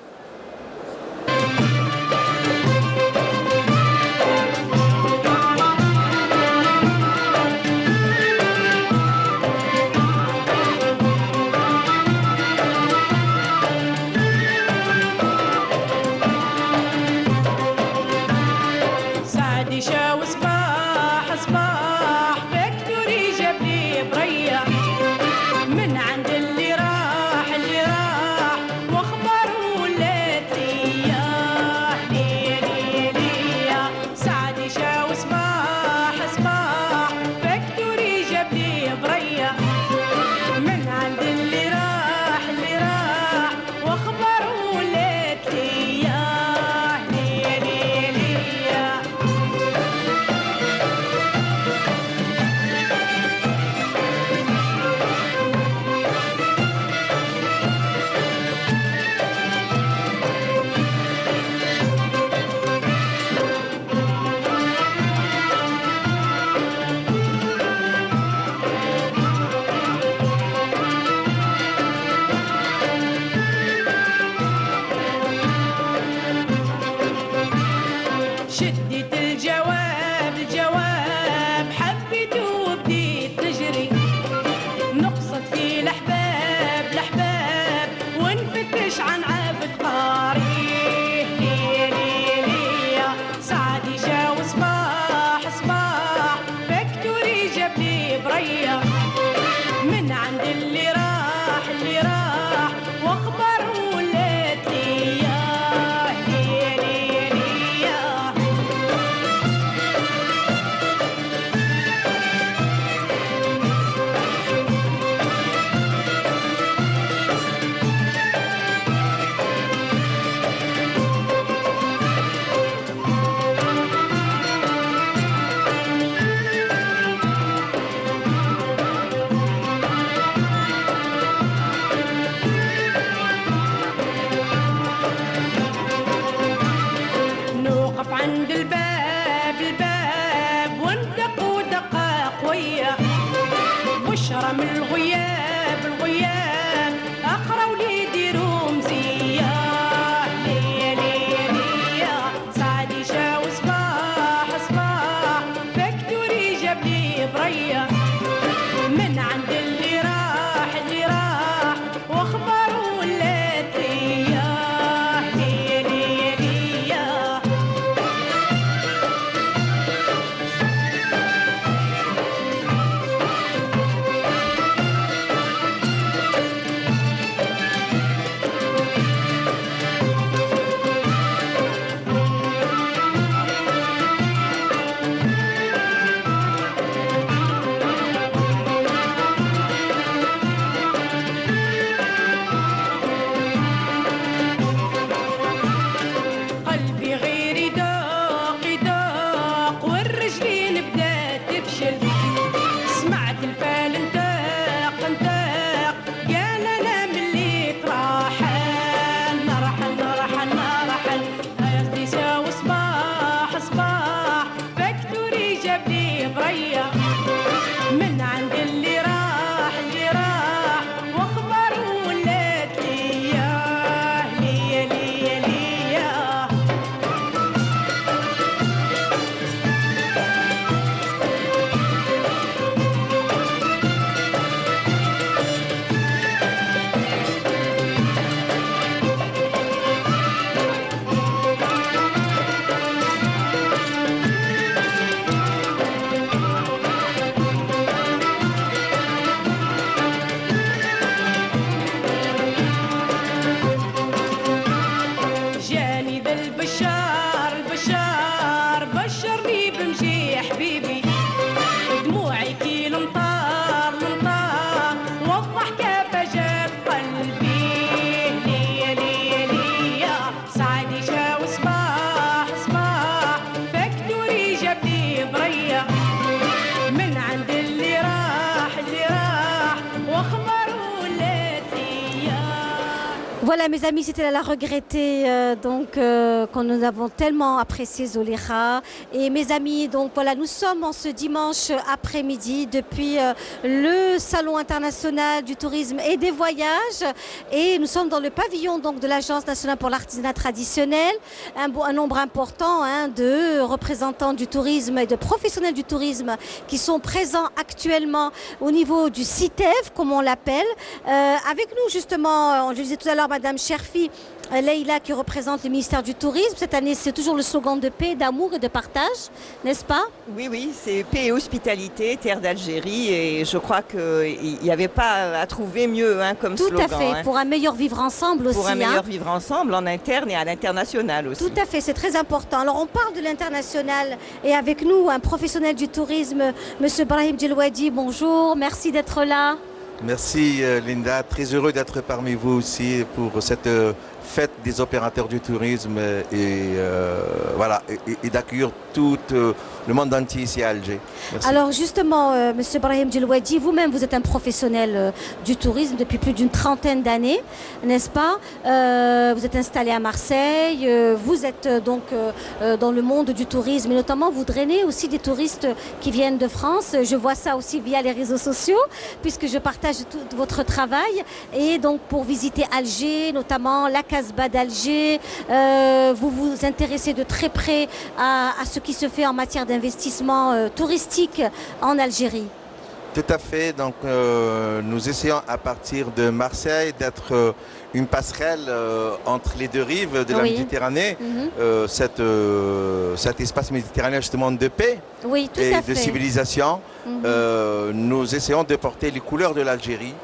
Voilà mes amis, c'était la regrettée qu'on nous avons tellement apprécié Zoléha. Et mes amis, donc voilà, nous sommes en ce dimanche après-midi depuis le Salon international du tourisme et des voyages. Et nous sommes dans le pavillon donc de l'Agence nationale pour l'artisanat traditionnel. Un nombre important de représentants du tourisme et de professionnels du tourisme qui sont présents actuellement au niveau du CITEV, comme on l'appelle. Avec nous justement, je le disais tout à l'heure, Madame Cherfi Leïla qui représente le ministère du Tourisme. Cette année, c'est toujours le slogan de paix, d'amour et de partage, n'est-ce pas? Oui, oui, c'est paix et hospitalité, terre d'Algérie. Et je crois qu'il n'y avait pas à trouver mieux comme slogan. Tout à fait, pour un meilleur vivre ensemble aussi. Pour un meilleur vivre ensemble, en interne et à l'international aussi. Tout à fait, c'est très important. Alors, on parle de l'international et avec nous, un professionnel du tourisme, Monsieur Brahim Djelouadi. Bonjour, merci d'être là. Merci Linda, très heureux d'être parmi vous aussi pour cette fête des opérateurs du tourisme et d'accueillir tout le monde entier ici à Alger. Merci. Alors justement, Monsieur Brahim Djelouadi, vous-même vous êtes un professionnel du tourisme depuis plus d'une trentaine d'années, n'est-ce pas? Vous êtes installé à Marseille, vous êtes donc dans le monde du tourisme et notamment vous drainez aussi des touristes qui viennent de France. Je vois ça aussi via les réseaux sociaux puisque je partage tout votre travail et donc pour visiter Alger, notamment la Casbah d'Alger, vous vous intéressez de très près à ce qui se fait en matière d'investissement touristique en Algérie. Tout à fait, donc nous essayons à partir de Marseille d'être une passerelle entre les deux rives de la Méditerranée, cet espace méditerranéen justement de paix et de civilisation. Nous essayons de porter les couleurs de l'Algérie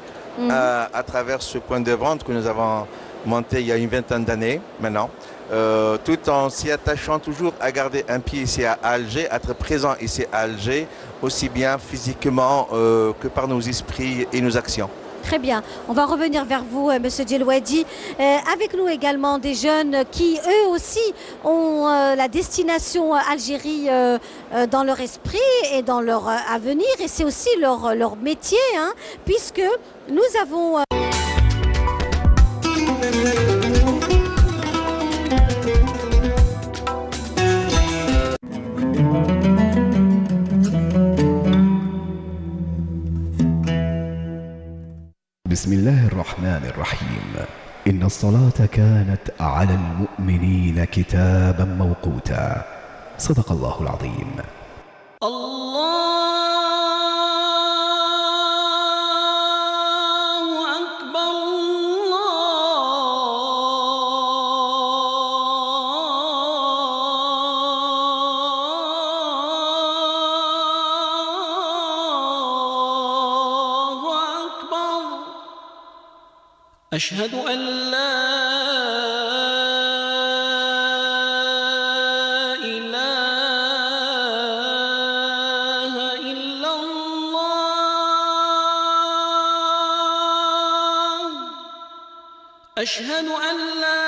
à travers ce point de vente que nous avons monté il y a une vingtaine d'années maintenant, tout en s'y attachant toujours à garder un pied ici à Alger, à être présent ici à Alger, aussi bien physiquement que par nos esprits et nos actions. Très bien. On va revenir vers vous, Monsieur Djelouadi. Avec nous également des jeunes qui, eux aussi, ont la destination Algérie dans leur esprit et dans leur avenir. Et c'est aussi leur métier, puisque nous avons... بسم الله الرحمن الرحيم إن الصلاة كانت على المؤمنين كتابا موقوتا صدق الله العظيم. أشهد أن لا إله إلا الله أشهد أن لا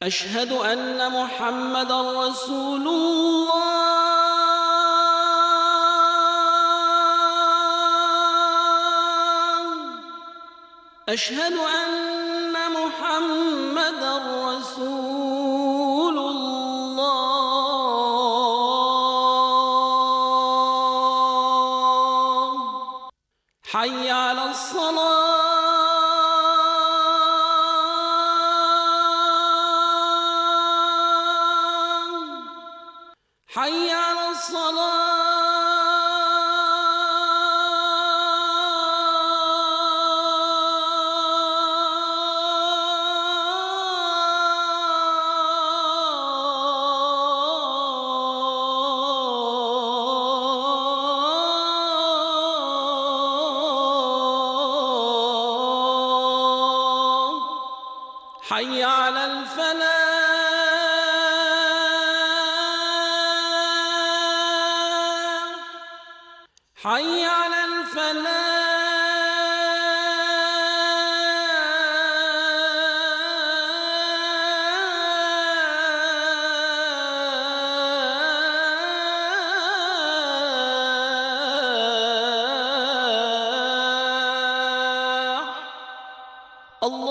أشهد أن محمدًا رسول الله أشهد أن محمدًا رسول الله حي على الصلاة حي على الصلاة حي على الفلاح حي على الفلاح اللهم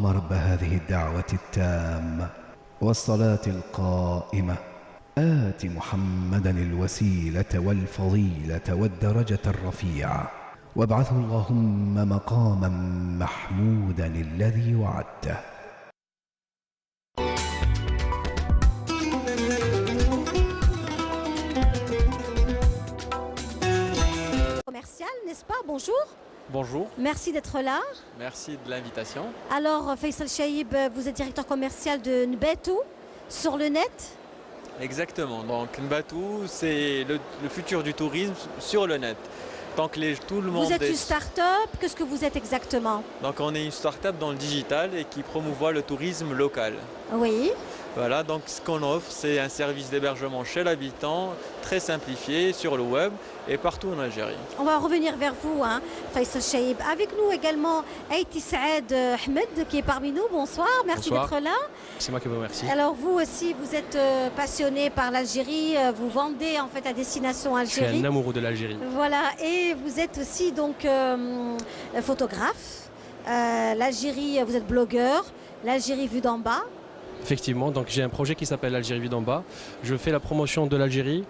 رب هذه الدعوة التامة والصلاة القائمة آت محمدا الوسيلة والفضيلة والدرجة الرفيعة وابعثه اللهم مقاما محمودا الذي وعدته. Commercial, n'est-ce pas? Bonjour. Bonjour. Merci d'être là. Merci de l'invitation. Alors, Faisal Chaïb, vous êtes directeur commercial de Nbatou sur le net? Exactement. Donc, Nbatou, c'est le futur du tourisme sur le net. Donc, tout le monde. Vous êtes une start-up. Qu'est-ce que vous êtes exactement? Donc, on est une start-up dans le digital et qui promouvoit le tourisme local. Oui. Voilà, donc ce qu'on offre, c'est un service d'hébergement chez l'habitant, très simplifié sur le web et partout en Algérie. On va revenir vers vous, Faisal Chaïb. Avec nous également Aïti Saad Ahmed qui est parmi nous. Bonsoir, merci d'être là. C'est moi qui vous remercie. Alors vous aussi, vous êtes passionné par l'Algérie, vous vendez en fait à destination Algérie. Je suis un amoureux de l'Algérie. Voilà, et vous êtes aussi donc photographe. L'Algérie, vous êtes blogueur, l'Algérie vue d'en bas. Effectivement, donc j'ai un projet qui s'appelle l'Algérie vue d'en bas. Je fais la promotion de l'Algérie.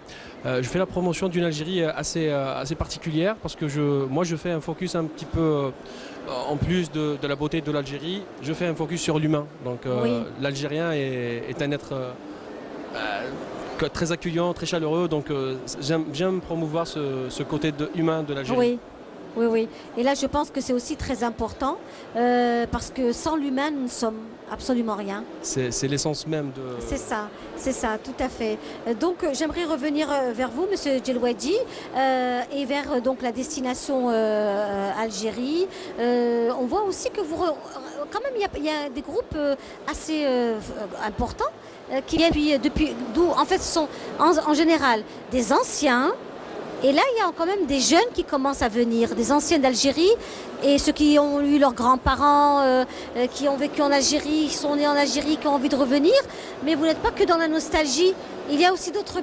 Je fais la promotion d'une Algérie assez particulière parce que moi je fais un focus un petit peu, en plus de la beauté de l'Algérie, je fais un focus sur l'humain. Donc oui. L'Algérien est un être très accueillant, très chaleureux. Donc j'aime promouvoir ce côté humain de l'Algérie. Oui. Oui, oui. Et là, je pense que c'est aussi très important parce que sans l'humain, nous ne sommes absolument rien. C'est l'essence même de... C'est ça, tout à fait. Donc, j'aimerais revenir vers vous, Monsieur Djelouadji, et vers donc la destination Algérie. On voit aussi que vous... Quand même, il y a des groupes assez importants qui viennent depuis... D'où, en fait, ce sont en général des anciens. Et là, il y a quand même des jeunes qui commencent à venir, des anciens d'Algérie et ceux qui ont eu leurs grands-parents, qui ont vécu en Algérie, qui sont nés en Algérie, qui ont envie de revenir. Mais vous n'êtes pas que dans la nostalgie. Il y a aussi d'autres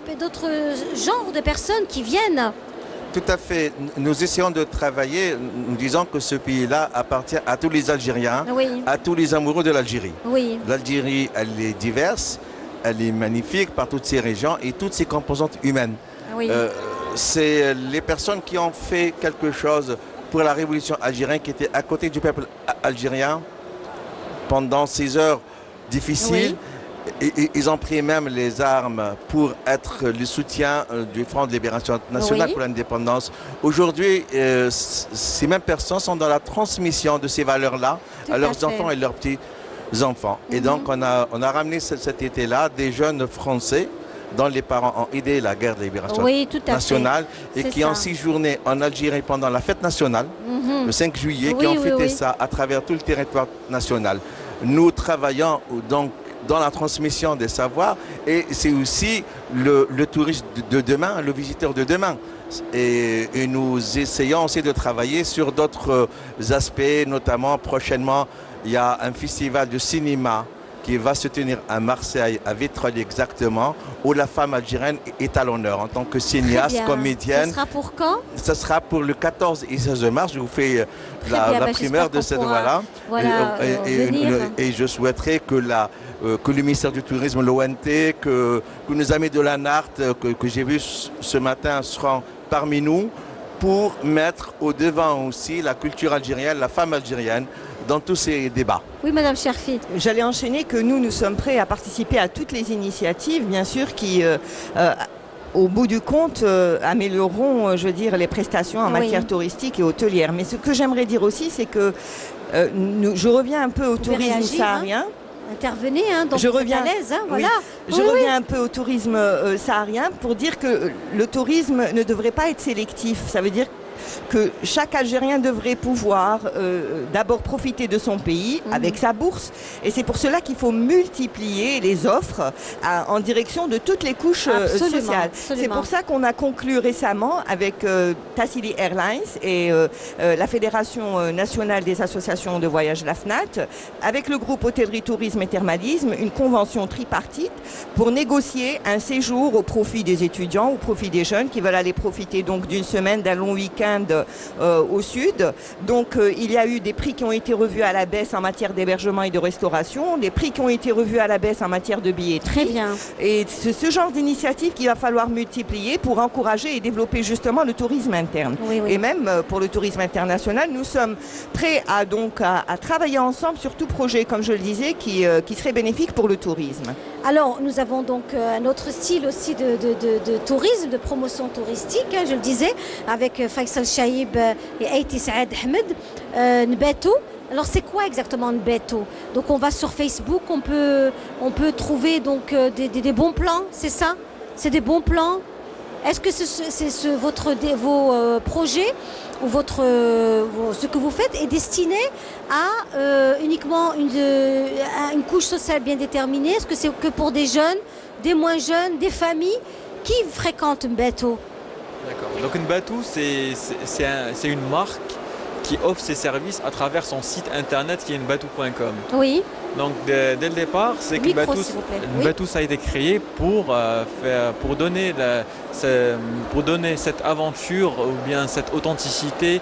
genres de personnes qui viennent. Tout à fait. Nous essayons de travailler, nous disons que ce pays-là appartient à tous les Algériens, oui. À tous les amoureux de l'Algérie. Oui. L'Algérie, elle est diverse, elle est magnifique par toutes ses régions et toutes ses composantes humaines. Oui. C'est les personnes qui ont fait quelque chose pour la révolution algérienne, qui étaient à côté du peuple algérien pendant ces heures difficiles. Oui. Et ils ont pris même les armes pour être le soutien du Front de libération nationale oui. Pour l'indépendance. Aujourd'hui, ces mêmes personnes sont dans la transmission de ces valeurs-là à leurs enfants et leurs petits-enfants. Et donc, on a ramené cet été-là des jeunes Français dont les parents ont aidé la guerre de libération nationale et qui ont séjourné en Algérie pendant la fête nationale, le 5 juillet, qui ont fêté ça à travers tout le territoire national. Nous travaillons donc dans la transmission des savoirs et c'est aussi le touriste de demain, le visiteur de demain. Et nous essayons aussi de travailler sur d'autres aspects, notamment prochainement, il y a un festival de cinéma qui va se tenir à Marseille, à Vitrolles exactement, où la femme algérienne est à l'honneur en tant que cinéaste, comédienne. Ce sera pour quand? Ce sera pour le 14 et 16 mars. Je vous fais la primeur de cette voilà. Et je souhaiterais que le ministère du Tourisme, l'ONT, que nos amis de la NART, que j'ai vu ce matin, seront parmi nous pour mettre au devant aussi la culture algérienne, la femme algérienne, dans tous ces débats. Oui, Madame Cherfi. J'allais enchaîner que nous sommes prêts à participer à toutes les initiatives, bien sûr, qui, au bout du compte, amélioreront, je veux dire, les prestations en matière touristique et hôtelière. Mais ce que j'aimerais dire aussi, c'est que je reviens un peu au tourisme saharien. Intervenez, donc je reviens à l'aise, voilà. Je reviens un peu au tourisme saharien pour dire que le tourisme ne devrait pas être sélectif. Ça veut dire que chaque Algérien devrait pouvoir d'abord profiter de son pays avec sa bourse. Et c'est pour cela qu'il faut multiplier les offres en direction de toutes les couches sociales. C'est pour ça qu'on a conclu récemment avec Tassili Airlines et la Fédération nationale des associations de voyage, la FNAT, avec le groupe Hôtellerie, Tourisme et Thermalisme, une convention tripartite pour négocier un séjour au profit des étudiants, au profit des jeunes qui veulent aller profiter donc d'une semaine, d'un long week-end au sud. Donc il y a eu des prix qui ont été revus à la baisse en matière d'hébergement et de restauration, des prix qui ont été revus à la baisse en matière de billetterie. Très bien. Et c'est ce genre d'initiative qu'il va falloir multiplier pour encourager et développer justement le tourisme interne. Oui, oui. Et même pour le tourisme international, nous sommes prêts à travailler ensemble sur tout projet, comme je le disais, qui serait bénéfique pour le tourisme. Alors, nous avons donc un autre style aussi de tourisme, de promotion touristique, hein, je le disais, avec Faisal Chaïb et Aïti Saad Ahmed, Nbetou. Alors, c'est quoi exactement Nbetou? Donc, on va sur Facebook, on peut trouver donc des bons plans, c'est ça? C'est des bons plans? Est-ce que vos projets ou ce que vous faites est destiné à uniquement une couche sociale bien déterminée? Est-ce que c'est que pour des jeunes, des moins jeunes, des familles qui fréquentent Nbetou? D'accord. Donc Nbetou, c'est une marque qui offre ses services à travers son site internet qui est nbetou.com. Oui. Donc dès le départ, c'est que Nbetou ça a été créé pour donner cette aventure ou bien cette authenticité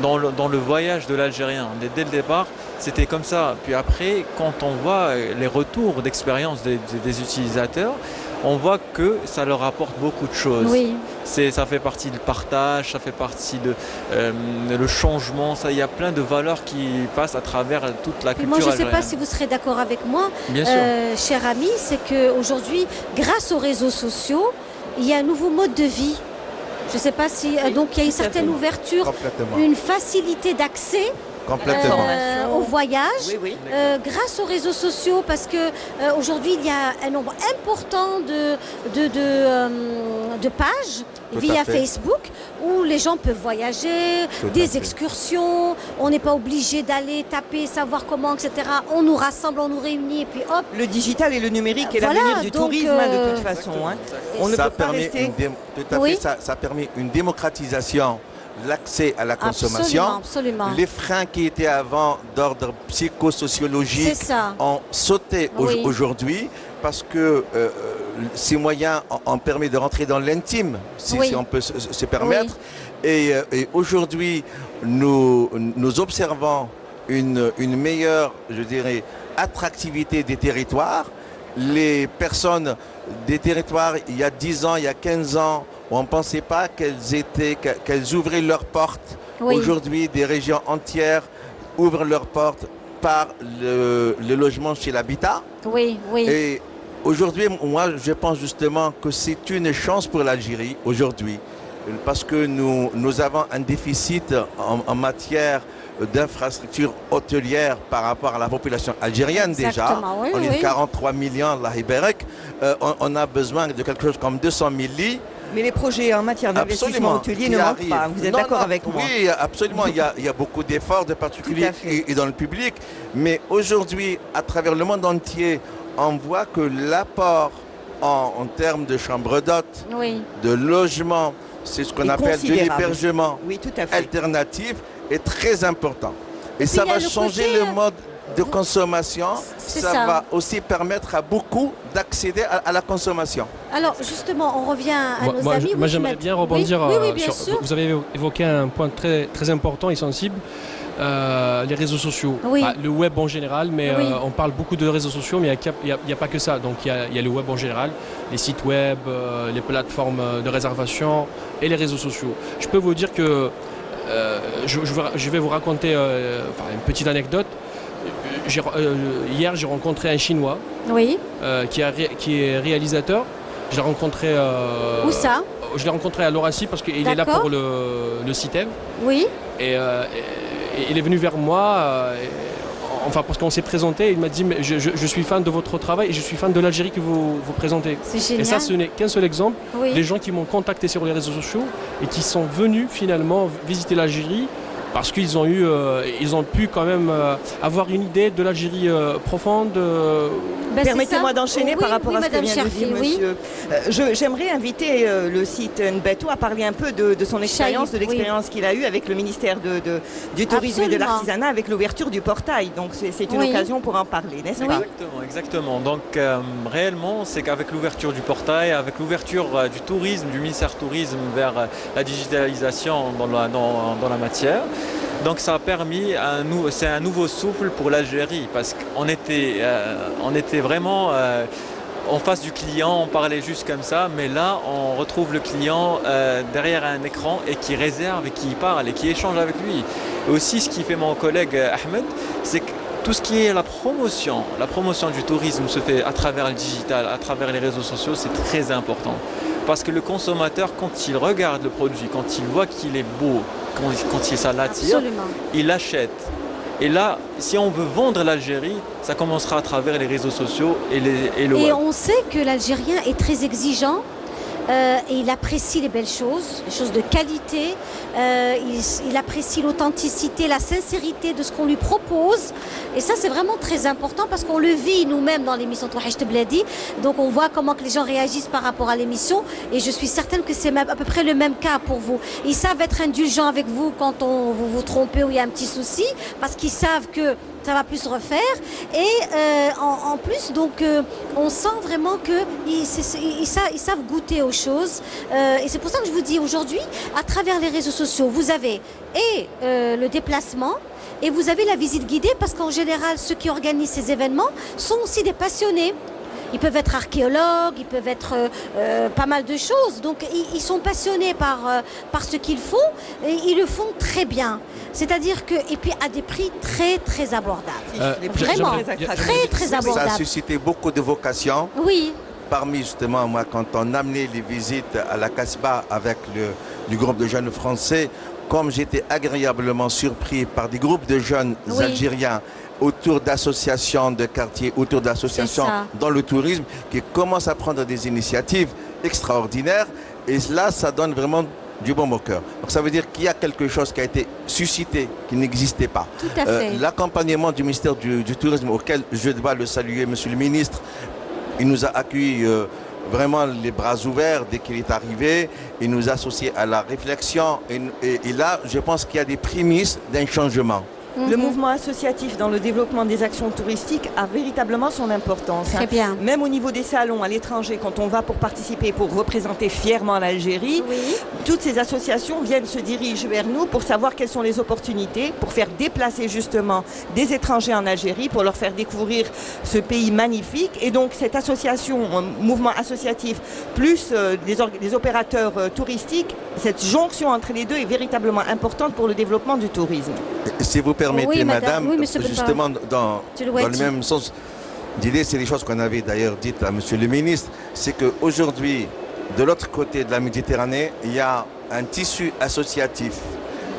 dans le voyage de l'Algérien. Dès le départ, c'était comme ça. Puis après, quand on voit les retours d'expérience des utilisateurs, on voit que ça leur apporte beaucoup de choses. Oui. Ça fait partie du partage, ça fait partie de le changement. Il y a plein de valeurs qui passent à travers toute la culture algérienne. Moi, je ne sais pas si vous serez d'accord avec moi, bien sûr. Cher ami, c'est qu'aujourd'hui, grâce aux réseaux sociaux, il y a un nouveau mode de vie. Je ne sais pas si... donc, il y a une certaine ouverture, une facilité d'accès au voyage, grâce aux réseaux sociaux, parce que aujourd'hui il y a un nombre important de pages via Facebook où les gens peuvent voyager, des excursions, on n'est pas obligé d'aller taper, savoir comment, etc. On nous rassemble, on nous réunit et puis hop. Le digital et le numérique est l'avenir du tourisme de toute façon. Hein. On ne peut pas rester... Ça permet une démocratisation l'accès à la consommation. Absolument. Les freins qui étaient avant d'ordre psychosociologique ont sauté aujourd'hui parce que ces moyens ont permis de rentrer dans l'intime, si on peut se permettre. Et aujourd'hui, nous observons une meilleure, je dirais, attractivité des territoires. Les personnes des territoires, il y a 10 ans, il y a 15 ans, on ne pensait pas qu'elles ouvraient leurs portes. Aujourd'hui, des régions entières ouvrent leurs portes par le logement chez l'habitat. Et aujourd'hui, moi, je pense justement que c'est une chance pour l'Algérie, aujourd'hui, parce que nous avons un déficit en matière d'infrastructures hôtelières par rapport à la population algérienne. Déjà. On est 43 millions, Allah Ibarak. On a besoin de quelque chose comme 200 000 lits. Mais les projets en matière d'investissement hôtelier ne manquent pas. Vous êtes d'accord avec moi? Oui, absolument. Il y a beaucoup d'efforts, de particuliers et dans le public. Mais aujourd'hui, à travers le monde entier, on voit que l'apport en termes de chambres d'hôtes, de logement, c'est ce qu'on appelle de l'hébergement alternatif, est très important. Et ça va changer le mode de consommation, ça va aussi permettre à beaucoup d'accéder à la consommation. Alors justement, on revient à nos amis. Moi j'aimerais bien rebondir sur... Vous avez évoqué un point très, très important et sensible, les réseaux sociaux. Le web en général, mais on parle beaucoup de réseaux sociaux, mais il n'y a pas que ça. Donc il y a le web en général, les sites web, les plateformes de réservation et les réseaux sociaux. Je peux vous dire que je vais vous raconter une petite anecdote. Hier, j'ai rencontré un Chinois qui est réalisateur. Je l'ai rencontré... Où ça? Je l'ai rencontré à Lorassi parce qu'il est là pour le CITEV. Oui. Et il est venu vers moi enfin parce qu'on s'est présenté, il m'a dit mais je suis fan de votre travail et je suis fan de l'Algérie que vous présentez. C'est génial. Et ça, ce n'est qu'un seul exemple. Oui. Des gens qui m'ont contacté sur les réseaux sociaux et qui sont venus finalement visiter l'Algérie parce qu'ils ont pu quand même avoir une idée de l'Algérie profonde. Permettez-moi d'enchaîner par rapport à ce que vient de dire oui. monsieur. J'aimerais inviter le site Nbetou à parler un peu de son expérience, de l'expérience qu'il a eue avec le ministère du Tourisme et de l'Artisanat, avec l'ouverture du portail. Donc c'est une occasion pour en parler, n'est-ce pas? Exactement. Donc réellement, c'est qu'avec l'ouverture du portail, avec l'ouverture du tourisme, du ministère du Tourisme vers la digitalisation dans la matière, donc ça a permis c'est un nouveau souffle pour l'Algérie parce qu'on était vraiment en face du client, on parlait juste comme ça, mais là on retrouve le client derrière un écran et qui réserve et qui parle et qui échange avec lui. Et aussi ce qui fait mon collègue Ahmed, c'est que tout ce qui est la promotion du tourisme se fait à travers le digital, à travers les réseaux sociaux, c'est très important. Parce que le consommateur, quand il regarde le produit, quand il voit qu'il est beau, quand ça l'attire, il achète. Et là, si on veut vendre l'Algérie, ça commencera à travers les réseaux sociaux et le web. Et on sait que l'Algérien est très exigeant. Et il apprécie les belles choses, les choses de qualité, il apprécie l'authenticité, la sincérité de ce qu'on lui propose. Et ça, c'est vraiment très important parce qu'on le vit nous-mêmes dans l'émission Touhacht Bladi. Donc on voit comment que les gens réagissent par rapport à l'émission. Et je suis certaine que c'est à peu près le même cas pour vous. Ils savent être indulgents avec vous quand vous vous trompez ou il y a un petit souci, parce qu'ils savent que ça va plus se refaire. Et en plus, donc, on sent vraiment qu'ils savent goûter aux choses. Et c'est pour ça que je vous dis aujourd'hui, à travers les réseaux sociaux, vous avez le déplacement et vous avez la visite guidée, parce qu'en général, ceux qui organisent ces événements sont aussi des passionnés. Ils peuvent être archéologues, ils peuvent être pas mal de choses. Donc ils sont passionnés par ce qu'ils font et ils le font très bien. C'est-à-dire que, et puis à des prix très très abordables. Vraiment, très abordables. Ça a suscité beaucoup de vocations. Oui. Parmi justement, moi, quand on amenait les visites à la Casbah avec du groupe de jeunes français, comme j'étais agréablement surpris par des groupes de jeunes algériens autour d'associations de quartiers, autour d'associations dans le tourisme, qui commencent à prendre des initiatives extraordinaires. Et là, ça donne vraiment du bon au cœur. Donc ça veut dire qu'il y a quelque chose qui a été suscité, qui n'existait pas. Tout à fait. L'accompagnement du ministère du Tourisme, auquel je dois le saluer, monsieur le ministre, il nous a accueillis vraiment les bras ouverts dès qu'il est arrivé. Il nous a associés à la réflexion. Et là, je pense qu'il y a des prémices d'un changement. Le mouvement associatif dans le développement des actions touristiques a véritablement son importance. Très bien. Même au niveau des salons à l'étranger, quand on va pour participer, pour représenter fièrement l'Algérie, toutes ces associations se dirigent vers nous pour savoir quelles sont les opportunités, pour faire déplacer justement des étrangers en Algérie, pour leur faire découvrir ce pays magnifique. Et donc cette association, mouvement associatif, plus des opérateurs touristiques, cette jonction entre les deux est véritablement importante pour le développement du tourisme. Si vous permettez, madame, justement dans le même sens d'idée, c'est les choses qu'on avait d'ailleurs dites à monsieur le ministre, c'est qu'aujourd'hui, de l'autre côté de la Méditerranée, il y a un tissu associatif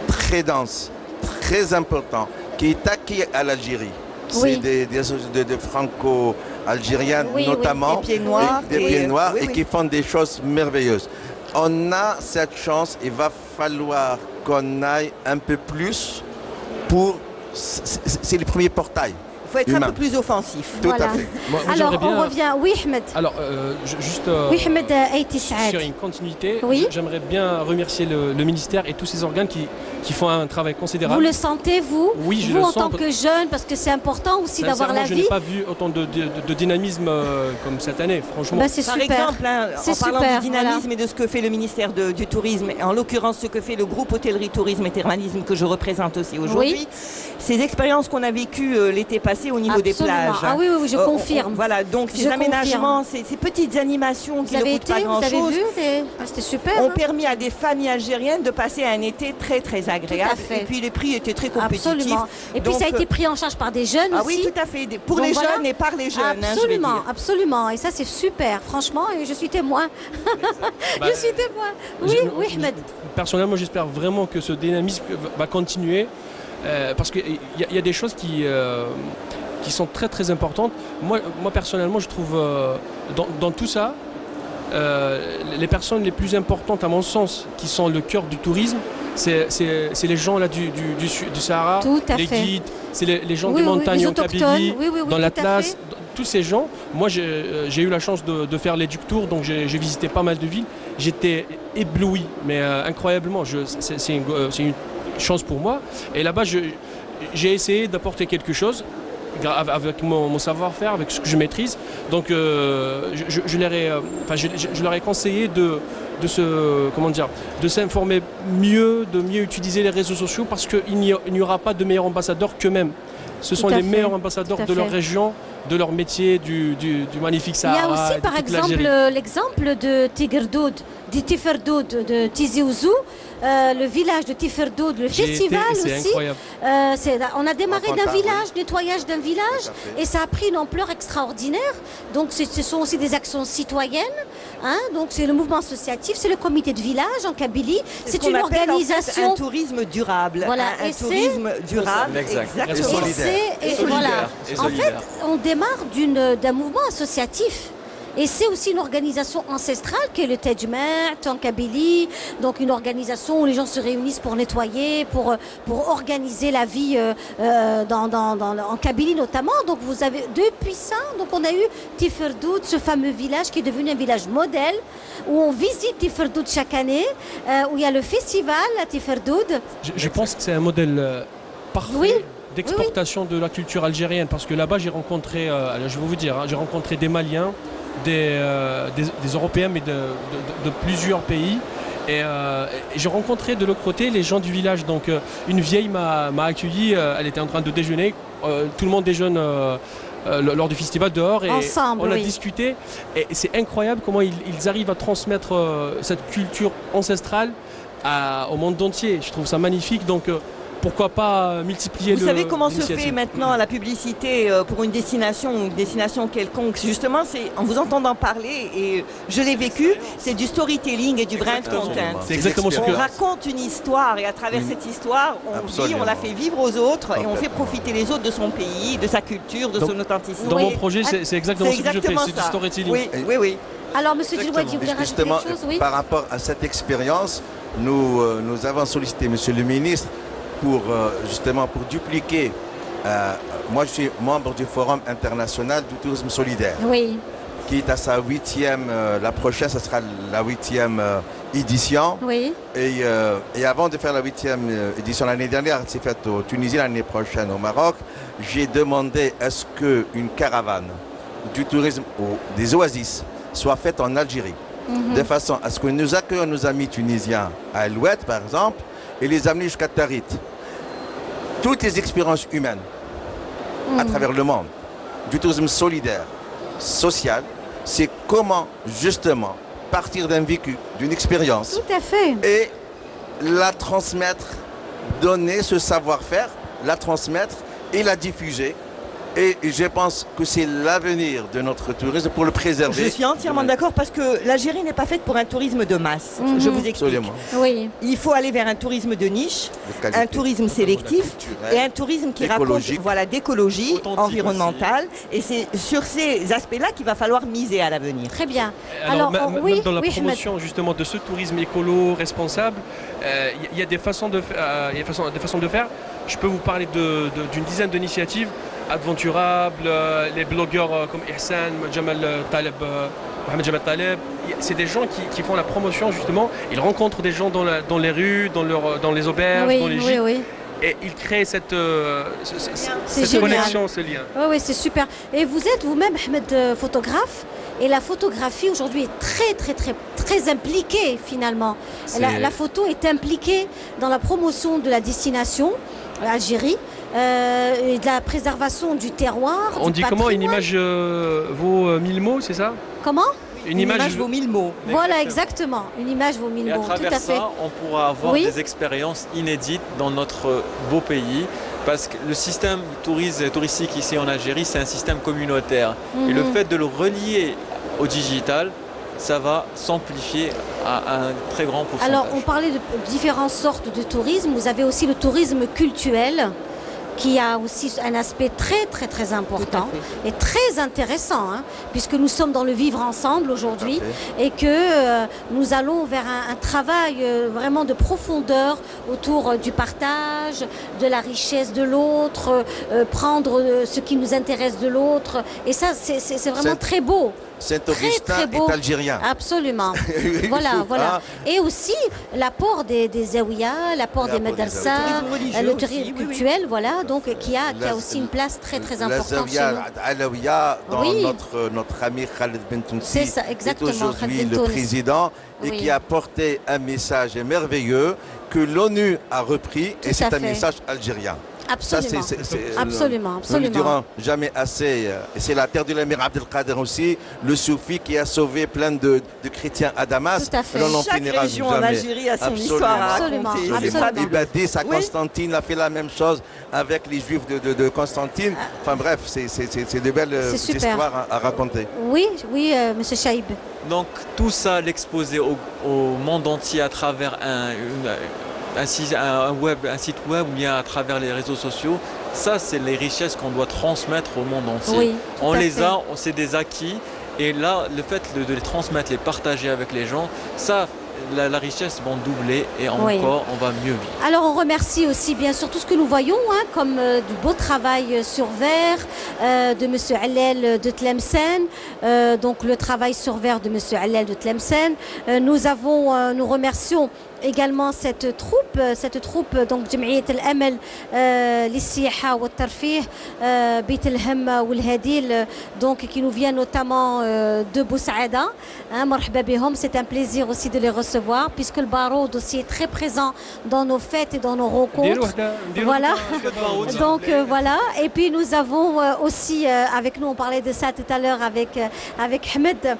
très dense, très important, qui est acquis à l'Algérie. C'est des franco-algériens notamment, des pieds noirs et qui font des choses merveilleuses. On a cette chance, il va falloir qu'on aille un peu plus c'est le premier portail. Il faut être un peu plus offensif. Tout à fait. Moi, alors, on revient. Oui, Ahmed. Alors, juste sur une continuité, j'aimerais bien remercier le ministère et tous ces organes qui font un travail considérable. Vous le sentez, vous? Oui, je le sens. Vous, en tant que jeune, parce que c'est important aussi d'avoir la vie. Je n'ai pas vu autant de dynamisme comme cette année, franchement. C'est Par super. exemple, en parlant du dynamisme et de ce que fait le ministère du Tourisme, en l'occurrence ce que fait le groupe Hôtellerie, Tourisme et Thermalisme que je représente aussi aujourd'hui, ces expériences qu'on a vécues l'été passé au niveau des plages. Ah oui, je confirme. Voilà, donc ces aménagements, ces petites animations qui ne coûtent pas grand-chose, vous avez vu c'était super. Ont permis à des familles algériennes de passer un été très très agréable. Et puis les prix étaient très compétitifs. Absolument. Et puis ça a été pris en charge par des jeunes aussi. Oui, tout à fait. Pour les jeunes et par les jeunes. Absolument, absolument. Et ça c'est super, franchement. Et je suis témoin. Je suis témoin. Oui, Ahmed. Personnellement, j'espère vraiment que ce dynamisme va continuer. parce qu'il y a des choses qui sont très très importantes. Moi personnellement, je trouve dans tout ça, les personnes les plus importantes à mon sens, qui sont le cœur du tourisme, c'est les gens là du Sahara, les guides, c'est les gens des montagnes en Kabylie, dans l'Atlas, tous ces gens. Moi j'ai eu la chance de faire l'Educ Tour, donc j'ai visité pas mal de villes. J'étais ébloui, mais incroyablement, c'est une chance pour moi. Et là-bas, j'ai essayé d'apporter quelque chose avec mon savoir-faire, avec ce que je maîtrise. Donc je leur ai conseillé de s'informer mieux, de mieux utiliser les réseaux sociaux, parce qu'il n'y aura pas de meilleurs ambassadeurs qu'eux-mêmes. Ce sont les meilleurs ambassadeurs de leur région, de leur métier, du magnifique Sahara. Il y a aussi par exemple l'exemple de Tigerdoud, de Tiferdoud, de Tizi Ouzou, le village de Tiferdoud, le festival aussi. On a démarré d'un village, nettoyage d'un village, et ça a pris une ampleur extraordinaire. Donc ce sont aussi des actions citoyennes. Donc c'est le mouvement associatif, c'est le comité de village en Kabylie. C'est une organisation. En fait, un tourisme durable. Voilà. Un tourisme durable. Exactement. Et solidaire. En fait, on démarre d'un mouvement associatif. Et c'est aussi une organisation ancestrale qui est le Tejmet en Kabylie, donc une organisation où les gens se réunissent pour nettoyer, pour organiser la vie en Kabylie notamment. Donc vous avez depuis ça, donc on a eu Tiferdoud, ce fameux village qui est devenu un village modèle où on visite Tiferdoud chaque année, où il y a le festival à Tiferdoud. Je pense que c'est un modèle parfait. D'exportation de la culture algérienne, parce que là-bas j'ai rencontré, je vais vous dire, j'ai rencontré des Maliens, des Européens, mais de plusieurs pays, et j'ai rencontré de l'autre côté les gens du village. Donc une vieille m'a accueilli, elle était en train de déjeuner, tout le monde déjeune lors du festival dehors, et ensemble, on a discuté, et c'est incroyable comment ils arrivent à transmettre cette culture ancestrale au monde entier. Je trouve ça magnifique. Donc pourquoi pas multiplier Vous savez comment se fait maintenant la publicité pour une destination quelconque? Justement, c'est en vous entendant parler, et je l'ai vécu, c'est du storytelling et du brand content. C'est exactement ce que... On raconte une histoire, et à travers cette histoire, on la fait vivre aux autres, et on fait profiter les autres de son pays, de sa culture, de son authenticité. Dans mon projet, c'est exactement ce que je fais, c'est du storytelling. Oui. Alors, Monsieur Djilouadi, vous voulez rajouter quelque chose? Par rapport à cette expérience, nous avons sollicité Monsieur le ministre pour dupliquer. Moi, je suis membre du Forum international du tourisme solidaire, qui est à sa 8e, la prochaine, ce sera la 8e édition. Et avant de faire la 8e édition l'année dernière, c'est fait en Tunisie, l'année prochaine au Maroc, j'ai demandé à ce qu'une caravane du tourisme ou des oasis soit faite en Algérie, de façon à ce que nous accueillions nos amis tunisiens à Alouette, par exemple, et les amener jusqu'à Tarit. Toutes les expériences humaines à travers le monde, du tourisme solidaire, social, c'est comment justement partir d'un vécu, d'une expérience. Tout à fait. Et la transmettre, donner ce savoir-faire, la transmettre et la diffuser. Et je pense que c'est l'avenir de notre tourisme pour le préserver. Je suis entièrement d'accord, parce que l'Algérie n'est pas faite pour un tourisme de masse. Je vous explique. Oui. Il faut aller vers un tourisme de niche, un tourisme sélectif et un tourisme qui raconte d'écologie environnementale. Et c'est sur ces aspects-là qu'il va falloir miser à l'avenir. Très bien. Alors même dans la promotion justement de ce tourisme écolo responsable, il y a des façons de faire. Je peux vous parler d'une dizaine d'initiatives Adventurables, les blogueurs comme Ihsan, Mohamed Jamal Taleb. C'est des gens qui font la promotion justement. Ils rencontrent des gens dans les rues, dans les auberges, dans les gîtes. Et ils créent cette connexion, ce lien. Oui, c'est super. Et vous êtes vous-même, Ahmed, photographe. Et la photographie aujourd'hui est très, très, très, très impliquée finalement. La photo est impliquée dans la promotion de la destination, l'Algérie, et de la préservation du terroir. On dit comment une image vaut 1000 mots, c'est ça? Comment? Une image vaut 1000 mots. Voilà, exactement. Une image vaut 1000 mots. Et à travers ça, on pourra avoir des expériences inédites dans notre beau pays. Parce que le système touristique ici en Algérie, c'est un système communautaire. Et le fait de le relier au digital, ça va s'amplifier à un très grand pourcentage. Alors, on parlait de différentes sortes de tourisme. Vous avez aussi le tourisme culturel, qui a aussi un aspect très important et très intéressant, hein, puisque nous sommes dans le vivre ensemble aujourd'hui et que nous allons vers un travail vraiment de profondeur autour du partage, de la richesse de l'autre, prendre ce qui nous intéresse de l'autre. Et ça, c'est vraiment très beau. Saint-Augustin est algérien. Absolument. Voilà. Et aussi l'apport des zaouïas, l'apport des madrasas, le tourisme culturel, voilà, donc qui a aussi une place très importante chez nous. La zaouïa alaouia, dont notre ami Khaled Bentounsi est aujourd'hui le président et qui a porté un message merveilleux que l'ONU a repris et c'est un message algérien. Absolument. Absolument. Nous ne le dirons jamais assez. Et c'est la terre de l'émir Abdelkader aussi, le soufi qui a sauvé plein de chrétiens à Damas. Tout à fait. Chaque région en Algérie a son histoire à raconter. Ibadis à Constantine a fait la même chose avec les juifs de Constantine. Enfin bref, c'est de belles histoires à raconter. Oui, monsieur Chaïb. Donc tout ça, l'exposer au monde entier à travers un site web ou bien à travers les réseaux sociaux, ça c'est les richesses qu'on doit transmettre au monde entier. Oui, on les a, c'est des acquis et là le fait de les transmettre, les partager avec les gens, ça la richesse va doubler et encore on va mieux vivre. Alors on remercie aussi bien sûr tout ce que nous voyons comme du beau travail sur verre de monsieur Allel de Tlemcen, donc le travail sur verre de monsieur Allel de Tlemcen. Nous remercions également cette troupe donc جمعية الأمل للسياحة والترفيه بيت الهم والهديل donc qui nous vient notamment de Boussaïda. مرحبا بهم, c'est un plaisir aussi de les recevoir puisque le Baroud aussi est très présent dans nos fêtes et dans nos rencontres. Voilà. Donc voilà, et puis nous avons aussi avec nous, on parlait de ça tout à l'heure avec Ahmed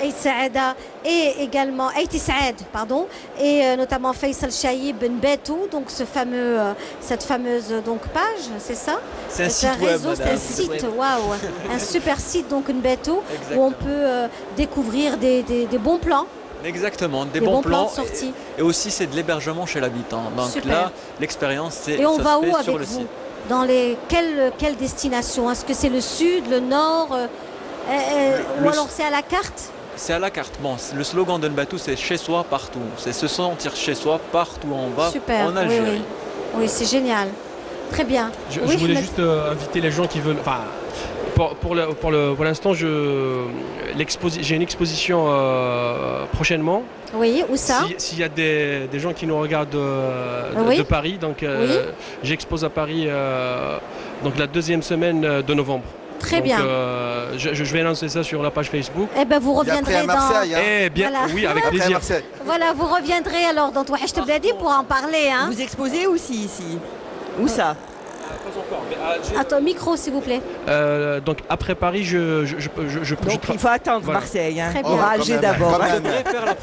Aït Saada et également Aït Saad, pardon, et notamment Faisal Chaïb Nbetou, donc cette fameuse donc page, c'est ça? C'est un site réseau, web. C'est un site, waouh, un super site donc Nbetou où on peut découvrir des bons plans. Exactement, des bons plans de sortie. Et aussi c'est de l'hébergement chez l'habitant. Donc super. Là, l'expérience c'est et on va où sur avec le vous site. Dans quelle destination? Est-ce que c'est le sud, le nord ou alors c'est à la carte? C'est à la carte. Bon, le slogan de Nbetou, c'est chez soi partout. C'est se sentir chez soi partout où on va. Super. En Algérie. Oui, c'est génial. Très bien. Je voulais juste inviter les gens qui veulent. Enfin, pour l'instant, j'ai une exposition prochainement. Oui, où ça? S'il y a des gens qui nous regardent de Paris, donc j'expose à Paris donc la deuxième semaine de novembre. Très bien. Je vais lancer ça sur la page Facebook. Eh bien, vous reviendrez à Marseille, voilà. Oui, avec plaisir. Voilà, vous reviendrez alors dans Touache Bladi pour en parler. Hein. Vous exposez aussi ici? Où ça? Pas encore. Mais Attends, micro s'il vous plaît. Donc après Paris, donc il faut attendre Marseille. Hein. Très bien. On va Alger d'abord. On devrait faire la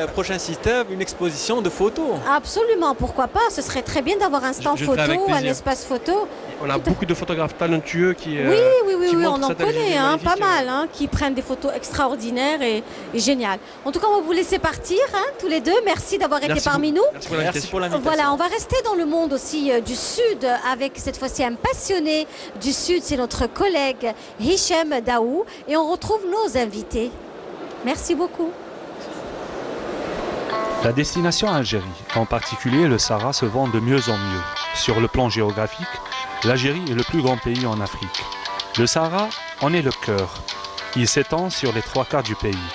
prochaine système une exposition de photos. Absolument, pourquoi pas? Ce serait très bien d'avoir un stand photo, un espace photo. On a beaucoup de photographes talentueux qui. Oui, on en connaît, hein, pas mal, hein, qui prennent des photos extraordinaires et géniales. En tout cas, on va vous laisser partir, hein, tous les deux. Merci d'avoir été parmi nous. Merci pour l'invitation. Voilà, on va rester dans le monde aussi du Sud avec cette fois-ci un passionné du Sud, c'est notre collègue Hichem Daou, et on retrouve nos invités. Merci beaucoup. La destination Algérie, en particulier le Sahara, se vend de mieux en mieux. Sur le plan géographique, l'Algérie est le plus grand pays en Afrique. Le Sahara en est le cœur. Il s'étend sur les 3/4 du pays.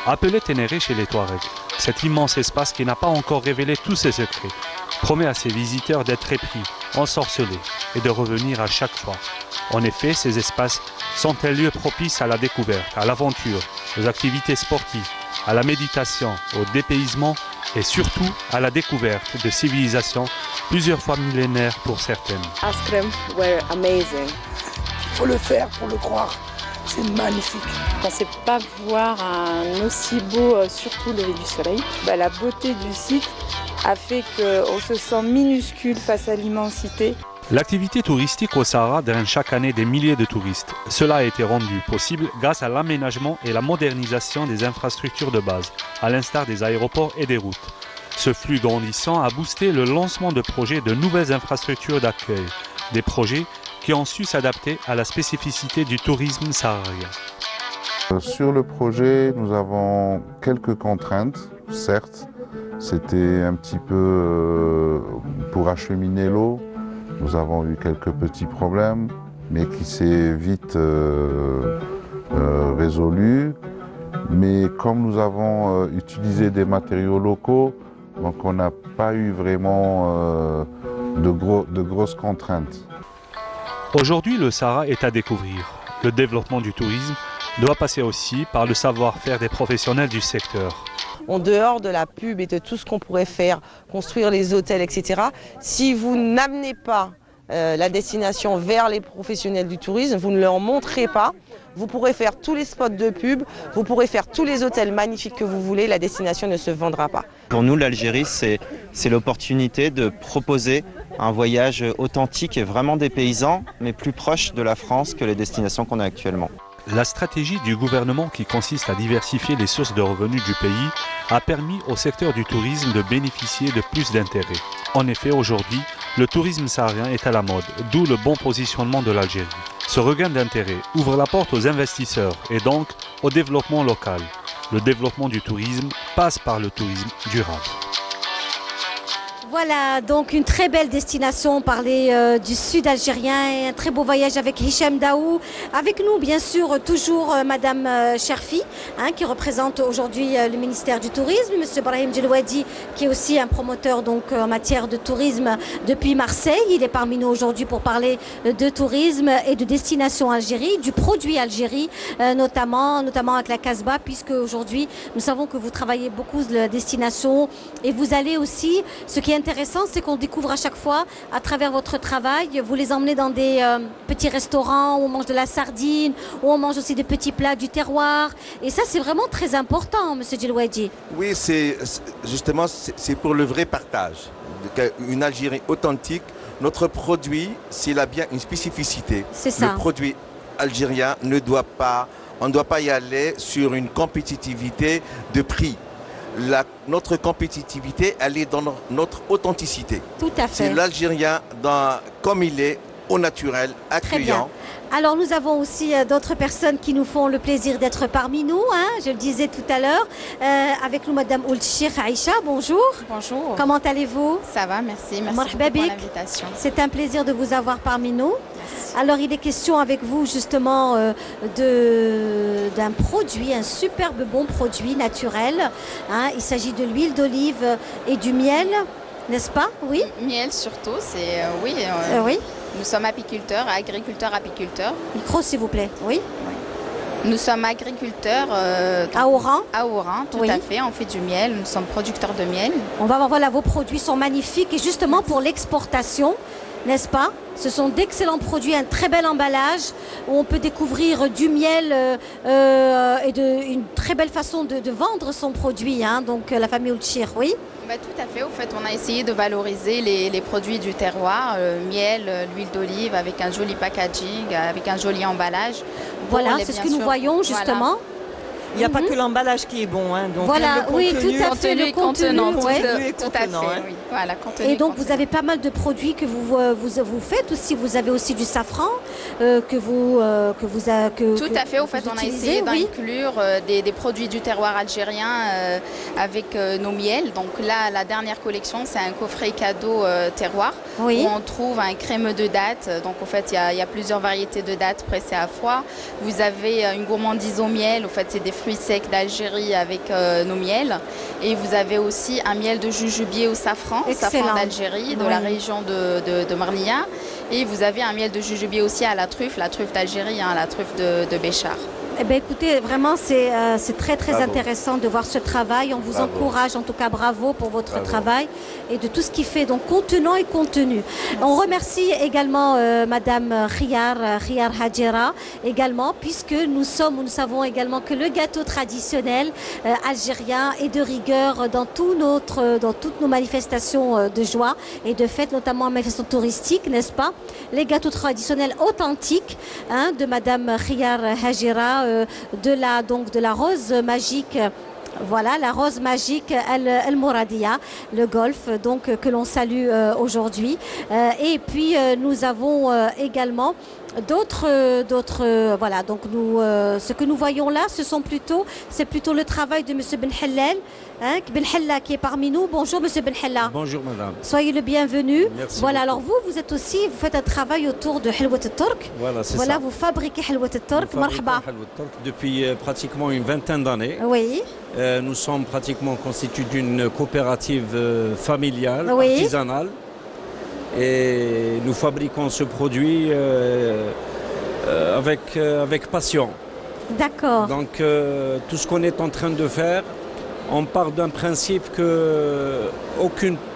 Appelé Ténéré chez les Touaregs, cet immense espace qui n'a pas encore révélé tous ses secrets promet à ses visiteurs d'être épris, ensorcelés et de revenir à chaque fois. En effet, ces espaces sont des lieux propices à la découverte, à l'aventure, aux activités sportives, à la méditation, au dépaysement et surtout à la découverte de civilisations plusieurs fois millénaires pour certaines. Askrem were amazing. Il faut le faire pour le croire. C'est magnifique. On ne pensait pas voir un aussi beau surtout lever du soleil. La beauté du site a fait qu'on se sent minuscule face à l'immensité. L'activité touristique au Sahara draine chaque année des milliers de touristes. Cela a été rendu possible grâce à l'aménagement et la modernisation des infrastructures de base, à l'instar des aéroports et des routes. Ce flux grandissant a boosté le lancement de projets de nouvelles infrastructures d'accueil, des projets qui ont su s'adapter à la spécificité du tourisme saharien. Sur le projet, nous avons quelques contraintes, certes. C'était un petit peu pour acheminer l'eau. Nous avons eu quelques petits problèmes, mais qui s'est vite résolu. Mais comme nous avons utilisé des matériaux locaux, donc on n'a pas eu vraiment de grosses contraintes. Aujourd'hui, le Sahara est à découvrir. Le développement du tourisme doit passer aussi par le savoir-faire des professionnels du secteur. En dehors de la pub et de tout ce qu'on pourrait faire, construire les hôtels, etc., si vous n'amenez pas la destination vers les professionnels du tourisme, vous ne leur montrez pas, vous pourrez faire tous les spots de pub, vous pourrez faire tous les hôtels magnifiques que vous voulez, la destination ne se vendra pas. Pour nous, l'Algérie, c'est l'opportunité de proposer un voyage authentique et vraiment dépaysant, mais plus proche de la France que les destinations qu'on a actuellement. La stratégie du gouvernement qui consiste à diversifier les sources de revenus du pays a permis au secteur du tourisme de bénéficier de plus d'intérêt. En effet, aujourd'hui, le tourisme saharien est à la mode, d'où le bon positionnement de l'Algérie. Ce regain d'intérêt ouvre la porte aux investisseurs et donc au développement local. Le développement du tourisme passe par le tourisme durable. Voilà, donc une très belle destination, parler du sud algérien et un très beau voyage avec Hicham Daou. Avec nous, bien sûr, toujours Madame Cherfi, qui représente aujourd'hui le ministère du Tourisme, Monsieur Brahim Djelouadi, qui est aussi un promoteur donc, en matière de tourisme depuis Marseille. Il est parmi nous aujourd'hui pour parler de tourisme et de destination Algérie, du produit Algérie, notamment avec la Casbah, puisque aujourd'hui, nous savons que vous travaillez beaucoup de la destination et vous allez aussi, ce qui est intéressant, c'est qu'on découvre à chaque fois, à travers votre travail, vous les emmenez dans des petits restaurants où on mange de la sardine, où on mange aussi des petits plats du terroir. Et ça, c'est vraiment très important, Monsieur Djelouadi. Oui, justement, c'est pour le vrai partage. Une Algérie authentique. Notre produit, s'il a bien une spécificité. C'est ça. Le produit algérien on ne doit pas y aller sur une compétitivité de prix. Notre compétitivité, elle est dans notre authenticité. Tout à fait. C'est l'Algérien comme il est, au naturel, accueillant. Alors nous avons aussi d'autres personnes qui nous font le plaisir d'être parmi nous, je le disais tout à l'heure, avec nous Madame Ould-Chir Aïcha, bonjour. Bonjour. Comment allez-vous? Ça va, merci beaucoup pour l'invitation. C'est un plaisir de vous avoir parmi nous. Merci. Alors il est question avec vous justement d'un produit, un superbe bon produit naturel. Il s'agit de l'huile d'olive et du miel, n'est-ce pas? Oui. Miel surtout, c'est oui. Oui. Nous sommes apiculteurs, apiculteurs. Micro s'il vous plaît, oui. Nous sommes agriculteurs à Oran. À Oran, tout à fait. On fait du miel, nous sommes producteurs de miel. On va voir, voilà, vos produits sont magnifiques et justement pour l'exportation, n'est-ce pas? Ce sont d'excellents produits, un très bel emballage où on peut découvrir du miel et une très belle façon de vendre son produit, donc la famille Ould-Chir, oui. Tout à fait. Au fait, on a essayé de valoriser les produits du terroir, le miel, l'huile d'olive, avec un joli packaging, avec un joli emballage. Voilà, c'est ce que nous voyons justement. Voilà. Il n'y a pas que l'emballage qui est bon. Donc voilà, oui, tout à fait, le contenu. Tout à fait, oui. Voilà, contenu, et donc, vous avez pas mal de produits que vous faites aussi. Vous avez aussi du safran que vous Tout à fait, au fait, on a essayé d'inclure des produits du terroir algérien avec nos miels. Donc là, la dernière collection, c'est un coffret cadeau terroir où on trouve un crémeux de dattes. Donc, au fait, il y a plusieurs variétés de dattes pressées à froid. Vous avez une gourmandise au miel. Au fait, c'est des fruits secs d'Algérie avec nos miels. Et vous avez aussi un miel de jujubier au safran, safran d'Algérie, de la région de Marnia. Et vous avez un miel de jujubier aussi à la truffe d'Algérie, la truffe de Béchar. Eh bien, écoutez, vraiment, c'est très, très intéressant de voir ce travail. On vous encourage, en tout cas, bravo pour votre travail et de tout ce qui fait, donc, contenant et contenu. Merci. On remercie également Madame Khiyar Hadjira, également, puisque nous savons également que le gâteau traditionnel algérien est de rigueur dans toutes nos manifestations de joie et de fête, notamment en manifestations touristiques, n'est-ce pas? Les gâteaux traditionnels authentiques de Madame Khiyar Hadjira, de la rose magique. Voilà, la rose magique El Mouradia, le golf, donc que l'on salue aujourd'hui. Et puis nous avons également d'autres voilà, donc ce que nous voyons là, c'est plutôt le travail de monsieur Ben Hellal, Ben Hella qui est parmi nous. Bonjour monsieur Ben Hella. Bonjour madame. Soyez le bienvenu. Merci. Voilà, beaucoup. alors vous faites un travail autour de Helwat al-Turk. Voilà, c'est ça. Voilà, vous fabriquez Helwat al-Turk. Marhaba. Depuis pratiquement une vingtaine d'années. Oui. Nous sommes pratiquement constitués d'une coopérative familiale, artisanale. Et nous fabriquons ce produit avec passion. D'accord. Donc tout ce qu'on est en train de faire, on part d'un principe que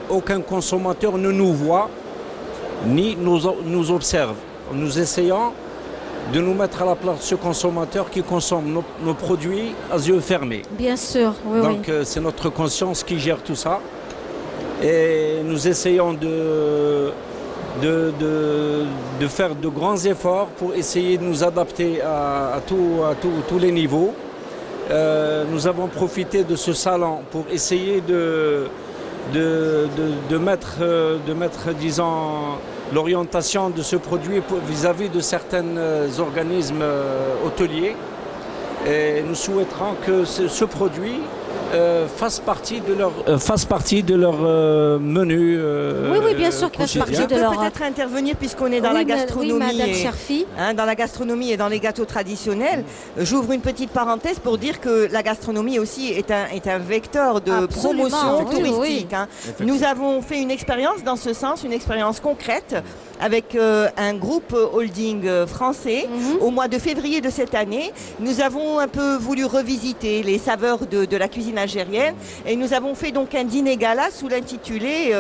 aucun consommateur ne nous voit ni nous observe. Nous essayons de nous mettre à la place de ce consommateur qui consomme nos produits à yeux fermés. Bien sûr, oui. Donc c'est notre conscience qui gère tout ça. Et nous essayons de faire de grands efforts pour essayer de nous adapter à tous les niveaux. Nous avons profité de ce salon pour essayer de mettre, disons, l'orientation de ce produit vis-à-vis de certains organismes hôteliers. Et nous souhaiterons que ce produit fasse partie de leur menu. Oui, bien sûr qu'il fasse partie de leur. Peut-être intervenir puisqu'on est dans la gastronomie. Oui, Madame Cherfi. Dans la gastronomie et dans les gâteaux traditionnels. J'ouvre une petite parenthèse pour dire que la gastronomie aussi est un vecteur de promotion touristique. Nous avons fait une expérience dans ce sens, une expérience concrète avec un groupe holding français. Au mois de février de cette année, nous avons un peu voulu revisiter les saveurs de la cuisine algérienne et nous avons fait donc un dîner gala sous l'intitulé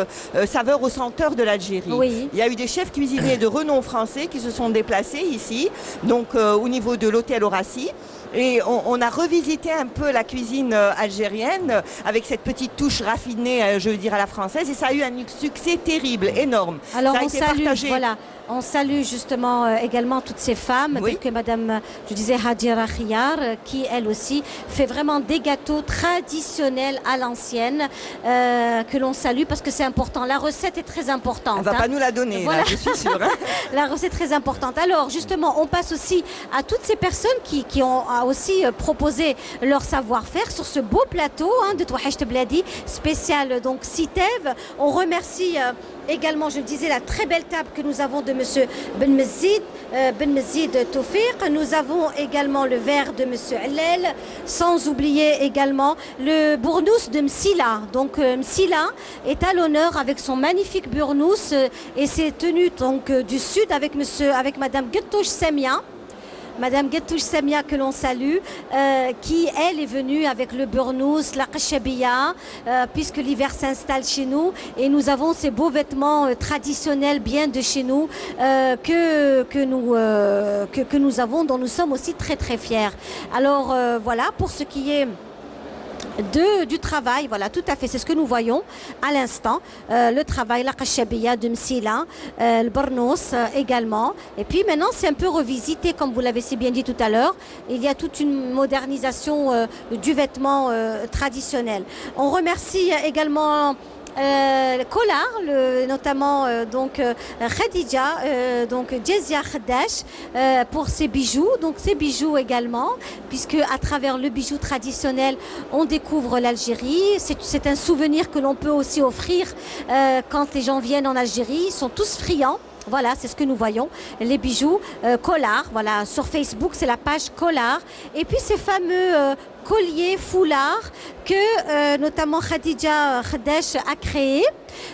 Saveurs aux senteurs de l'Algérie. Oui. Il y a eu des chefs cuisiniers de renom français qui se sont déplacés ici, donc au niveau de l'hôtel Horaci. Et on a revisité un peu la cuisine algérienne avec cette petite touche raffinée, je veux dire, à la française. Et ça a eu un succès terrible, énorme. Alors ça a on été salue, partagé. voilà. On salue justement également toutes ces femmes, telles que Madame, je disais, Hadjira Khiyar, qui elle aussi fait vraiment des gâteaux traditionnels à l'ancienne, que l'on salue parce que c'est important. La recette est très importante. Elle ne va pas nous la donner, voilà. là, je suis sûre. La recette est très importante. Alors justement, on passe aussi à toutes ces personnes qui ont aussi proposé leur savoir-faire sur ce beau plateau de Touahecht Bladi, spécial donc Citev. On remercie également, je le disais, la très belle table que nous avons de Monsieur Ben Mezid Toufiq. Nous avons également le verre de Monsieur Hellal, sans oublier également le bournous de Msila. Donc Msila est à l'honneur avec son magnifique bournous et ses tenues donc du sud avec Madame Guttouch Semia. Madame Guttouch Samia que l'on salue, qui elle est venue avec le bournous, la qashabia, puisque l'hiver s'installe chez nous et nous avons ces beaux vêtements traditionnels bien de chez nous que nous avons, dont nous sommes aussi très très fiers. Alors voilà pour ce qui est du travail, voilà, tout à fait, c'est ce que nous voyons à l'instant, le travail, la qashabia de Msila, le bournous également, et puis maintenant c'est un peu revisité comme vous l'avez si bien dit tout à l'heure, il y a toute une modernisation du vêtement traditionnel. On remercie également Kolar, notamment donc Khadija, donc Jezia Khadash pour ses bijoux, donc ces bijoux également, puisque à travers le bijou traditionnel on découvre l'Algérie. C'est un souvenir que l'on peut aussi offrir quand les gens viennent en Algérie, ils sont tous friands. Voilà, c'est ce que nous voyons, les bijoux Kolar, voilà, sur Facebook c'est la page Kolar, et puis ces fameux colliers, foulards que notamment Khadija Khadesh a créé.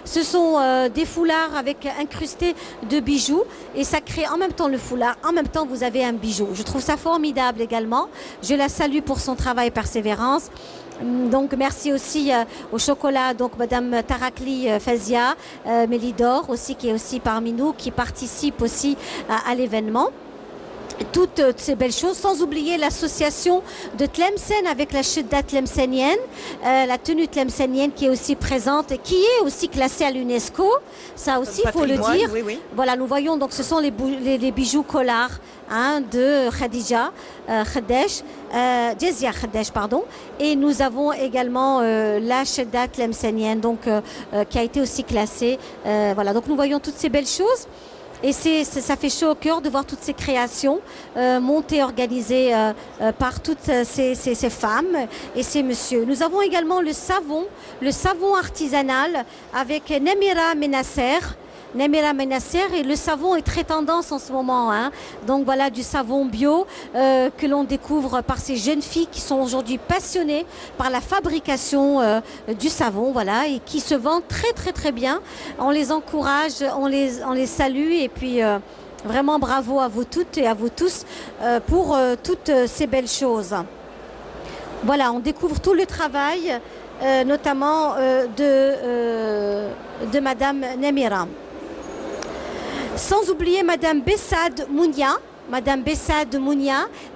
Ce sont des foulards avec incrustés de bijoux et ça crée en même temps le foulard, en même temps vous avez un bijou. Je trouve ça formidable également. Je la salue pour son travail et persévérance. Donc merci aussi au chocolat, donc Madame Tarakli Fazia Melidor aussi qui est aussi parmi nous, qui participe aussi à l'événement. Toutes ces belles choses, sans oublier l'association de Tlemcen avec la Shidda tlemcenienne, la tenue tlemcenienne qui est aussi présente et qui est aussi classée à l'UNESCO. Ça aussi, il faut le dire. Oui, oui. Voilà, nous voyons donc ce sont les bijoux collars de Khadija Khadesh, Jezia Khadesh, pardon. Et nous avons également la Shidda tlemcenienne, donc qui a été aussi classée. Voilà, donc nous voyons toutes ces belles choses. Et ça fait chaud au cœur de voir toutes ces créations montées, organisées par toutes ces femmes et ces messieurs. Nous avons également le savon artisanal avec Namira Menasser. Namira Menasser, et le savon est très tendance en ce moment. Donc voilà, du savon bio que l'on découvre par ces jeunes filles qui sont aujourd'hui passionnées par la fabrication du savon, voilà, et qui se vendent très très très bien. On les encourage, on les salue et puis vraiment bravo à vous toutes et à vous tous pour toutes ces belles choses. Voilà, on découvre tout le travail notamment de Madame Namira. Sans oublier Madame Bessad Mounia,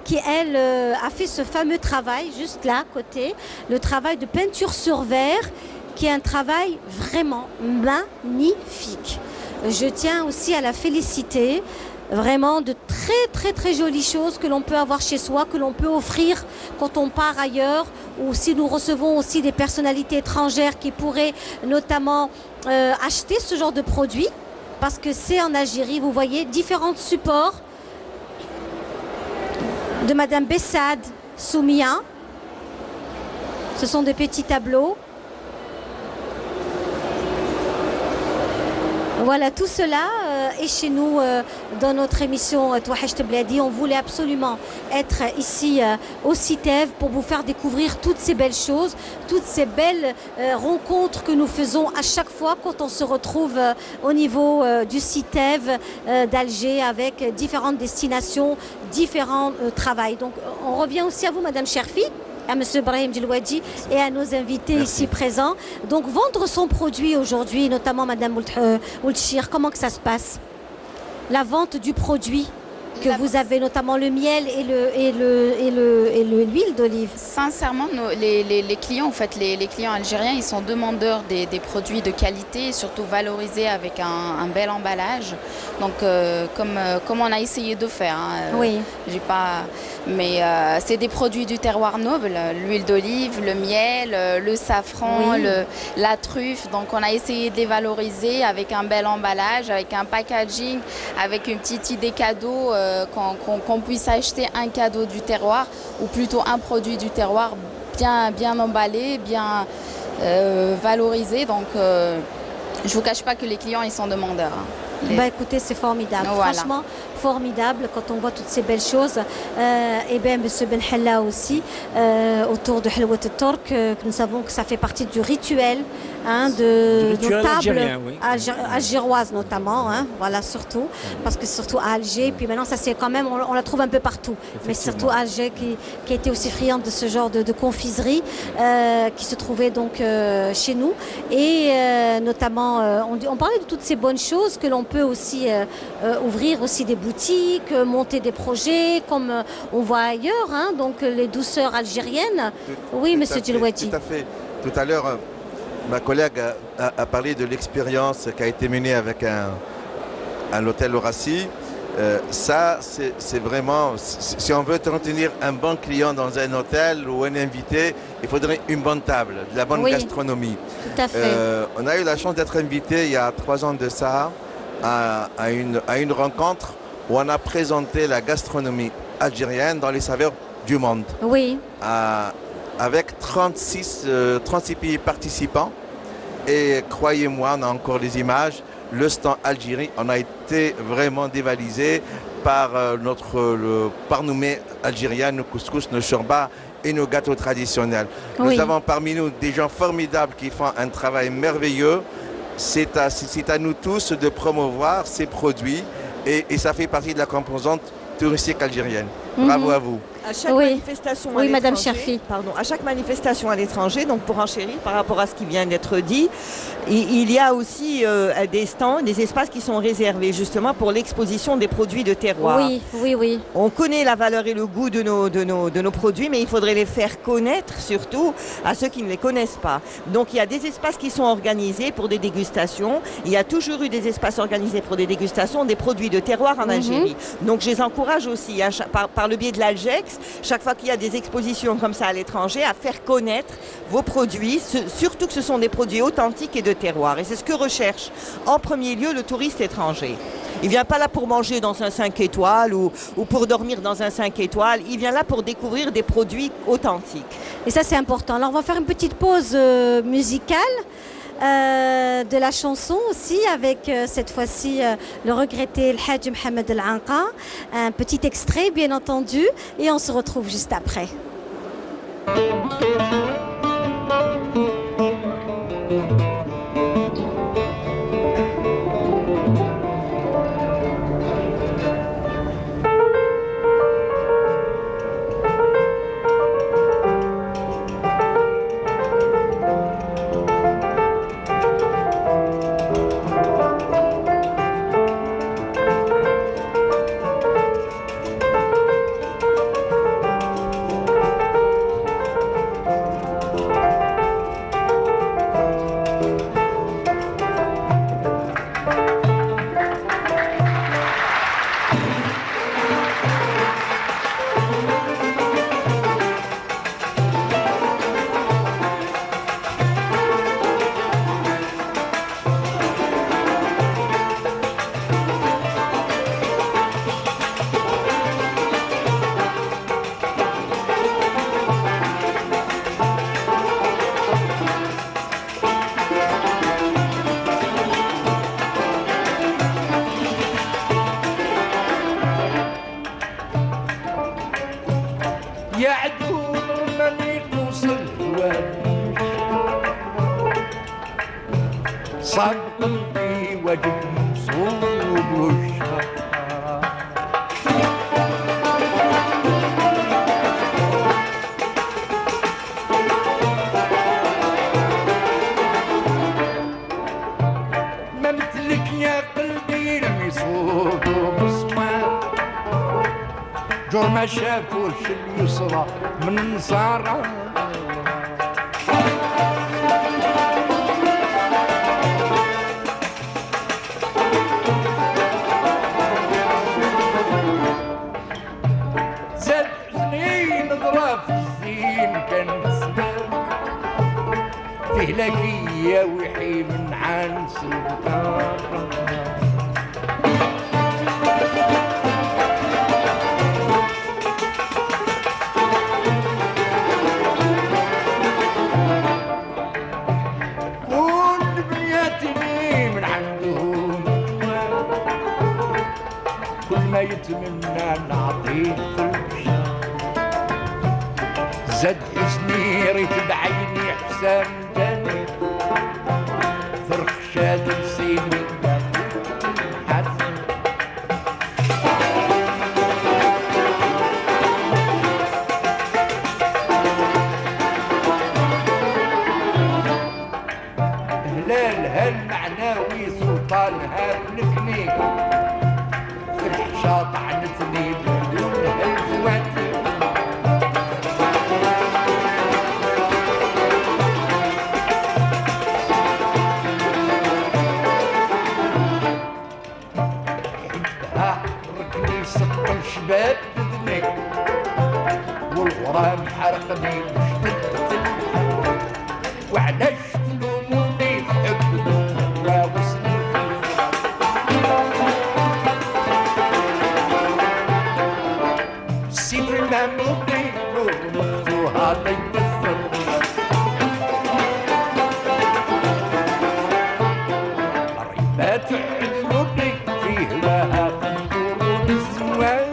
qui elle a fait ce fameux travail juste là à côté, le travail de peinture sur verre, qui est un travail vraiment magnifique. Je tiens aussi à la féliciter. Vraiment de très très très jolies choses que l'on peut avoir chez soi, que l'on peut offrir quand on part ailleurs, ou si nous recevons aussi des personnalités étrangères qui pourraient notamment acheter ce genre de produits. Parce que c'est en Algérie, vous voyez, différents supports de Madame Bessad Soumia. Ce sont des petits tableaux. Voilà, tout cela est chez nous dans notre émission Touhacht Bladi. On voulait absolument être ici au CITEV pour vous faire découvrir toutes ces belles choses, toutes ces belles rencontres que nous faisons à chaque fois quand on se retrouve au niveau du CITEV d'Alger avec différentes destinations, différents travails. Donc on revient aussi à vous, Madame Cherfi, à M. Brahim Djilouadji et à nos invités ici présents. Donc vendre son produit aujourd'hui, notamment Mme Oulchir, comment que ça se passe? La vente du produit que vous avez, notamment le miel et l'huile d'olive. Sincèrement, les clients, en fait, les clients algériens, ils sont demandeurs des produits de qualité et surtout valorisés avec un bel emballage. Donc, comme on a essayé de faire. Oui. Mais c'est des produits du terroir noble, l'huile d'olive, le miel, le safran, la truffe. Donc on a essayé de les valoriser avec un bel emballage, avec un packaging, avec une petite idée cadeau, qu'on puisse acheter un cadeau du terroir ou plutôt un produit du terroir bien emballé, bien valorisé. Donc je ne vous cache pas que les clients ils sont demandeurs. Écoutez, c'est formidable. Voilà. Franchement, formidable quand on voit toutes ces belles choses. Et bien, M. Benhella aussi, autour de Halwat al-Turk, que nous savons que ça fait partie du rituel de nos tables algéroises notamment. Voilà, surtout. Parce que surtout à Alger, puis maintenant, ça c'est quand même, on la trouve un peu partout. Mais surtout à Alger qui était aussi friande de ce genre de confiserie qui se trouvait donc chez nous. Et notamment, on parlait de toutes ces bonnes choses que l'on peut aussi ouvrir aussi des boutiques, monter des projets comme on voit ailleurs, donc les douceurs algériennes. Oui, M. Djilouadji. Tout à fait. Tout à l'heure, ma collègue a parlé de l'expérience qui a été menée avec un hôtel Horaci. Ça, c'est vraiment, si on veut retenir un bon client dans un hôtel ou un invité, il faudrait une bonne table, de la bonne gastronomie. Tout à fait. On a eu la chance d'être invité il y a 3 ans de ça à une rencontre où on a présenté la gastronomie algérienne dans les saveurs du monde. Oui. Avec 36 pays participants. Et croyez-moi, on a encore les images. Le stand Algérie, on a été vraiment dévalisé par par nos mets algériens, nos couscous, nos shorba et nos gâteaux traditionnels. Nous avons parmi nous des gens formidables qui font un travail merveilleux. C'est à nous tous de promouvoir ces produits et ça fait partie de la composante touristique algérienne. Bravo à vous. À chaque manifestation à Madame l'étranger, Cherfi. pardon, à chaque manifestation à l'étranger, donc pour enchérir par rapport à ce qui vient d'être dit, il y a aussi des stands, des espaces qui sont réservés justement pour l'exposition des produits de terroir. Oui. On connaît la valeur et le goût de nos produits, mais il faudrait les faire connaître surtout à ceux qui ne les connaissent pas. Donc il y a des espaces qui sont organisés pour des dégustations. Il y a toujours eu des espaces organisés pour des dégustations des produits de terroir en Algérie. Donc je les encourage aussi, hein, par le biais de l'Algex, chaque fois qu'il y a des expositions comme ça à l'étranger, à faire connaître vos produits, surtout que ce sont des produits authentiques et de terroir. Et c'est ce que recherche en premier lieu le touriste étranger. Il ne vient pas là pour manger dans un 5 étoiles ou pour dormir dans un 5 étoiles. Il vient là pour découvrir des produits authentiques. Et ça, c'est important. Alors, on va faire une petite pause musicale. De la chanson aussi avec cette fois-ci le regretté El Hadj Mohamed El Anqa, un petit extrait bien entendu et on se retrouve juste après. ما شافوش اليسرى من نصارى زاد حزني نضرب في الزين كان السلام فيه لكية ويحي من عنس البكار يتمنى نعطيه البشر زاد حسني ريت بعيني حسام جاني فرق شاد نسيني حسن هلال هالمعناوي سلطان هالنكني طعنتني بدون هالزوات حبها ركني سقم شباب بدني والغرام حرقني وشتت الحب وعلاش تلوموني تحبوا راوسني ممضي ومقطوها ليكسر الريبات تعلمني فيه لها قدور الزوال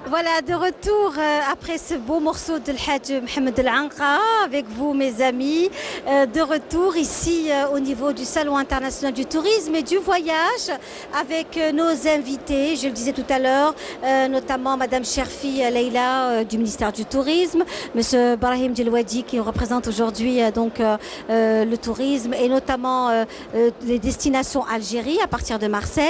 Voilà, de retour après ce beau morceau de l'Hadj Mohamed El Anqa avec vous mes amis, de retour ici au niveau du Salon international du tourisme et du voyage avec nos invités, je le disais tout à l'heure, notamment Madame Cherfi Leila du ministère du Tourisme, Monsieur Brahim Djelwadi qui représente aujourd'hui donc le tourisme et notamment les destinations Algérie à partir de Marseille.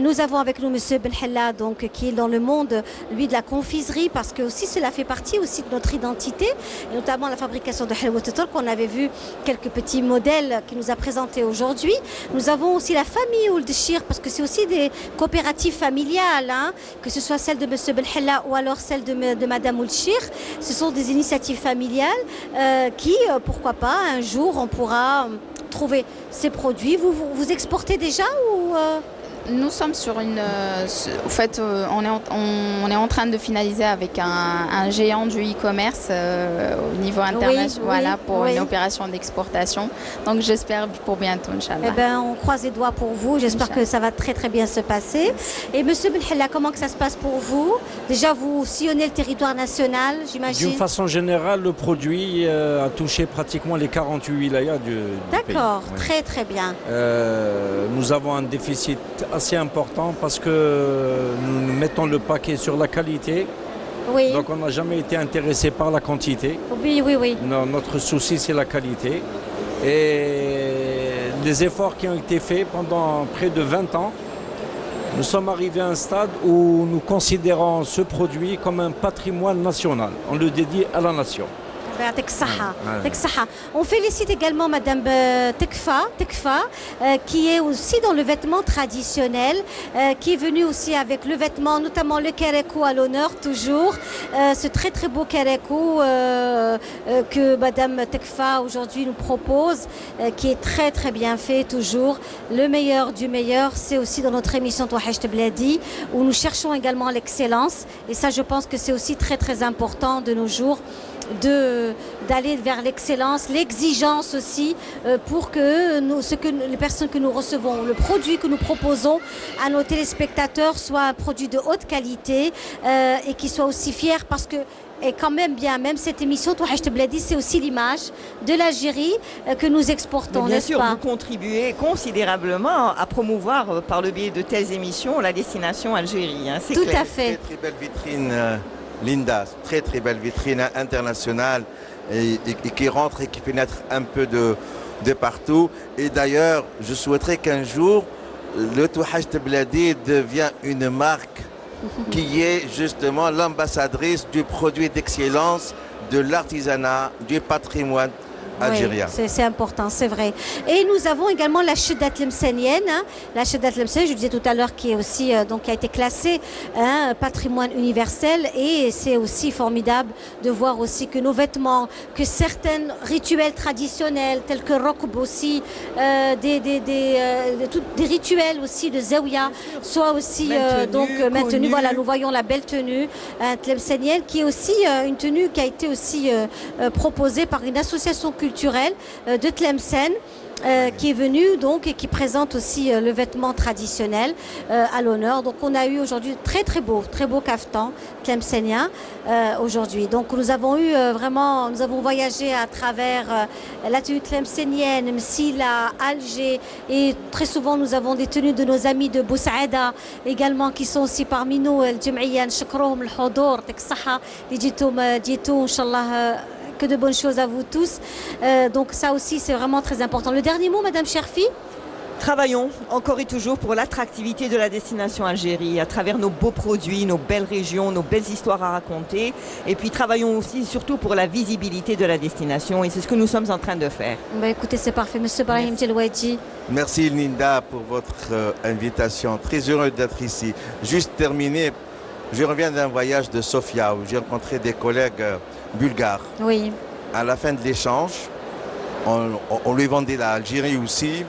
Nous avons avec nous Monsieur Benhella donc qui est dans le monde lui de la confiserie parce que aussi cela fait partie aussi de notre identité et notamment la fabrication de Halwa Total qu'on avait vu quelques petits modèles qu'il nous a présentés aujourd'hui. Nous avons aussi la famille Ould Chir parce que c'est aussi des coopératives familiales hein, que ce soit celle de Monsieur Benhella ou alors celle de Madame Ould Chir. Ce sont des initiatives familiales qui pourquoi pas un jour on pourra trouver ces produits. Vous exportez déjà ou Nous sommes sur une... en fait, on est en train de finaliser avec un géant du e-commerce au niveau international voilà, pour une opération d'exportation. Donc j'espère pour bientôt, Inch'Allah. Eh ben, on croise les doigts pour vous. J'espère que ça va très très bien se passer. Et Monsieur Benhella, comment que ça se passe pour vous? Déjà, vous sillonnez le territoire national, j'imagine? D'une façon générale, le produit a touché pratiquement les 48 wilayas du pays. D'accord, très très bien. Nous avons un déficit assez important parce que nous mettons le paquet sur la qualité. Oui. Donc on n'a jamais été intéressé par la quantité. Oui, oui, oui. Notre souci, c'est la qualité. Et les efforts qui ont été faits pendant près de 20 ans, nous sommes arrivés à un stade où nous considérons ce produit comme un patrimoine national. On le dédie à la nation. On félicite également Madame Tekfa qui est aussi dans le vêtement traditionnel, qui est venue aussi avec le vêtement, notamment le kérékou à l'honneur toujours. Ce très très beau kérékou que Madame Tekfa aujourd'hui nous propose, qui est très très bien fait toujours. Le meilleur du meilleur, c'est aussi dans notre émission Touhacht Bladi où nous cherchons également l'excellence. Et ça, je pense que c'est aussi très très important de nos jours. D'aller vers l'excellence, l'exigence aussi pour que les personnes que nous recevons, le produit que nous proposons à nos téléspectateurs soit un produit de haute qualité et qui soit aussi fier parce que et quand même bien, même cette émission, Touhacht Bladi, c'est aussi l'image de l'Algérie que nous exportons, n'est-ce pas? Bien sûr, vous contribuez considérablement à promouvoir par le biais de telles émissions la destination Algérie. Hein, tout clair. À fait. Très, très belle vitrine. Linda, très très belle vitrine internationale et qui rentre et qui pénètre un peu de partout. Et d'ailleurs, je souhaiterais qu'un jour, le Touhacht Bladi devienne une marque qui est justement l'ambassadrice du produit d'excellence, de l'artisanat, du patrimoine algérien. Oui, c'est important, c'est vrai. Et nous avons également la Cheddat Lemsenienne, hein, la Cheddat Lemsenienne, je le disais tout à l'heure, qui est aussi donc qui a été classée patrimoine universel, et c'est aussi formidable de voir aussi que nos vêtements, que certains rituels traditionnels tels que Rokb aussi, des rituels aussi de Zawiya soient aussi maintenus. Voilà, nous voyons la belle tenue Tlemcenienne qui est aussi une tenue qui a été aussi proposée par une association culturelle de Tlemcen qui est venue donc et qui présente aussi le vêtement traditionnel à l'honneur. Donc on a eu aujourd'hui très beau kaftan tlemcenien aujourd'hui. Donc nous avons eu nous avons voyagé à travers la tenue tlemcenienne, Msila, Alger, et très souvent nous avons des tenues de nos amis de Boussaïda également qui sont aussi parmi nous. الجمعية نشكرهم الحضور يعطيك الصحة اللي جيتوا إن شاء الله. Que de bonnes choses à vous tous. Donc ça aussi, c'est vraiment très important. Le dernier mot, Madame Cherfi? Travaillons encore et toujours pour l'attractivité de la destination Algérie à travers nos beaux produits, nos belles régions, nos belles histoires à raconter. Et puis travaillons aussi surtout pour la visibilité de la destination et c'est ce que nous sommes en train de faire. Bah écoutez, c'est parfait. Monsieur Brahim Djelwadi. Merci Linda pour votre invitation. Très heureux d'être ici. Juste terminé, je reviens d'un voyage de Sofia où j'ai rencontré des collègues bulgares. Oui. À la fin de l'échange, on lui vendait l'Algérie aussi.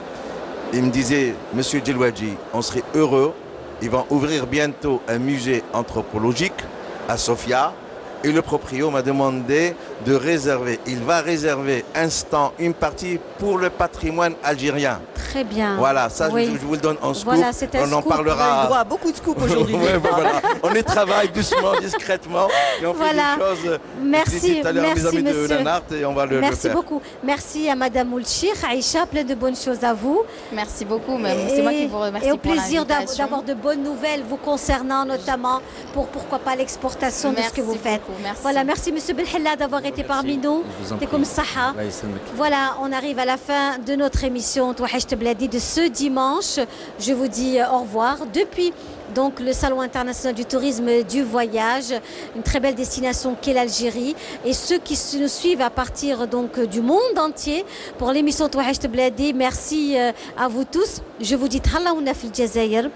Il me disait, Monsieur Djelwadi, on serait heureux. Ils vont ouvrir bientôt un musée anthropologique à Sofia. Et le proprio m'a demandé de réserver. Il va réserver une partie pour le patrimoine algérien. Très bien. Voilà, ça je vous le donne en scoop. Voilà, c'est un on en scoop. parlera. On a le droit à beaucoup de scoops aujourd'hui. Voilà. On y travaille doucement, discrètement. Et on fait des choses. Merci, tout à l'heure, mes amis monsieur. de Nanart, et on va le Merci faire. beaucoup. Merci à Madame Oulchir, Aïcha, plein de bonnes choses à vous. Merci beaucoup. C'est moi qui vous remercie. Et au pour plaisir l'invitation. d'avoir de bonnes nouvelles vous concernant, notamment pour pourquoi pas l'exportation de ce que vous faites. Merci. Voilà, merci Monsieur Belhella d'avoir été parmi nous. C'était comme ça. Voilà, on arrive à la fin de notre émission Touahcht Bladi de ce dimanche. Je vous dis au revoir depuis donc le Salon international du tourisme du voyage, une très belle destination qu'est l'Algérie. Et ceux qui nous suivent à partir donc du monde entier pour l'émission Touahcht Bladi, merci à vous tous. Je vous dis Thallaouna fil Jazaïr.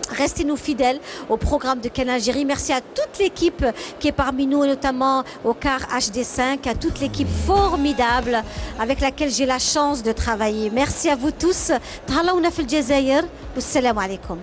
Restez-nous fidèles au programme de Canal Algérie. Merci à toute l'équipe qui est parmi nous, et notamment au CAR HD5, à toute l'équipe formidable avec laquelle j'ai la chance de travailler. Merci à vous tous. Thallaouna fil Jazaïr. Wassalamu alaikum.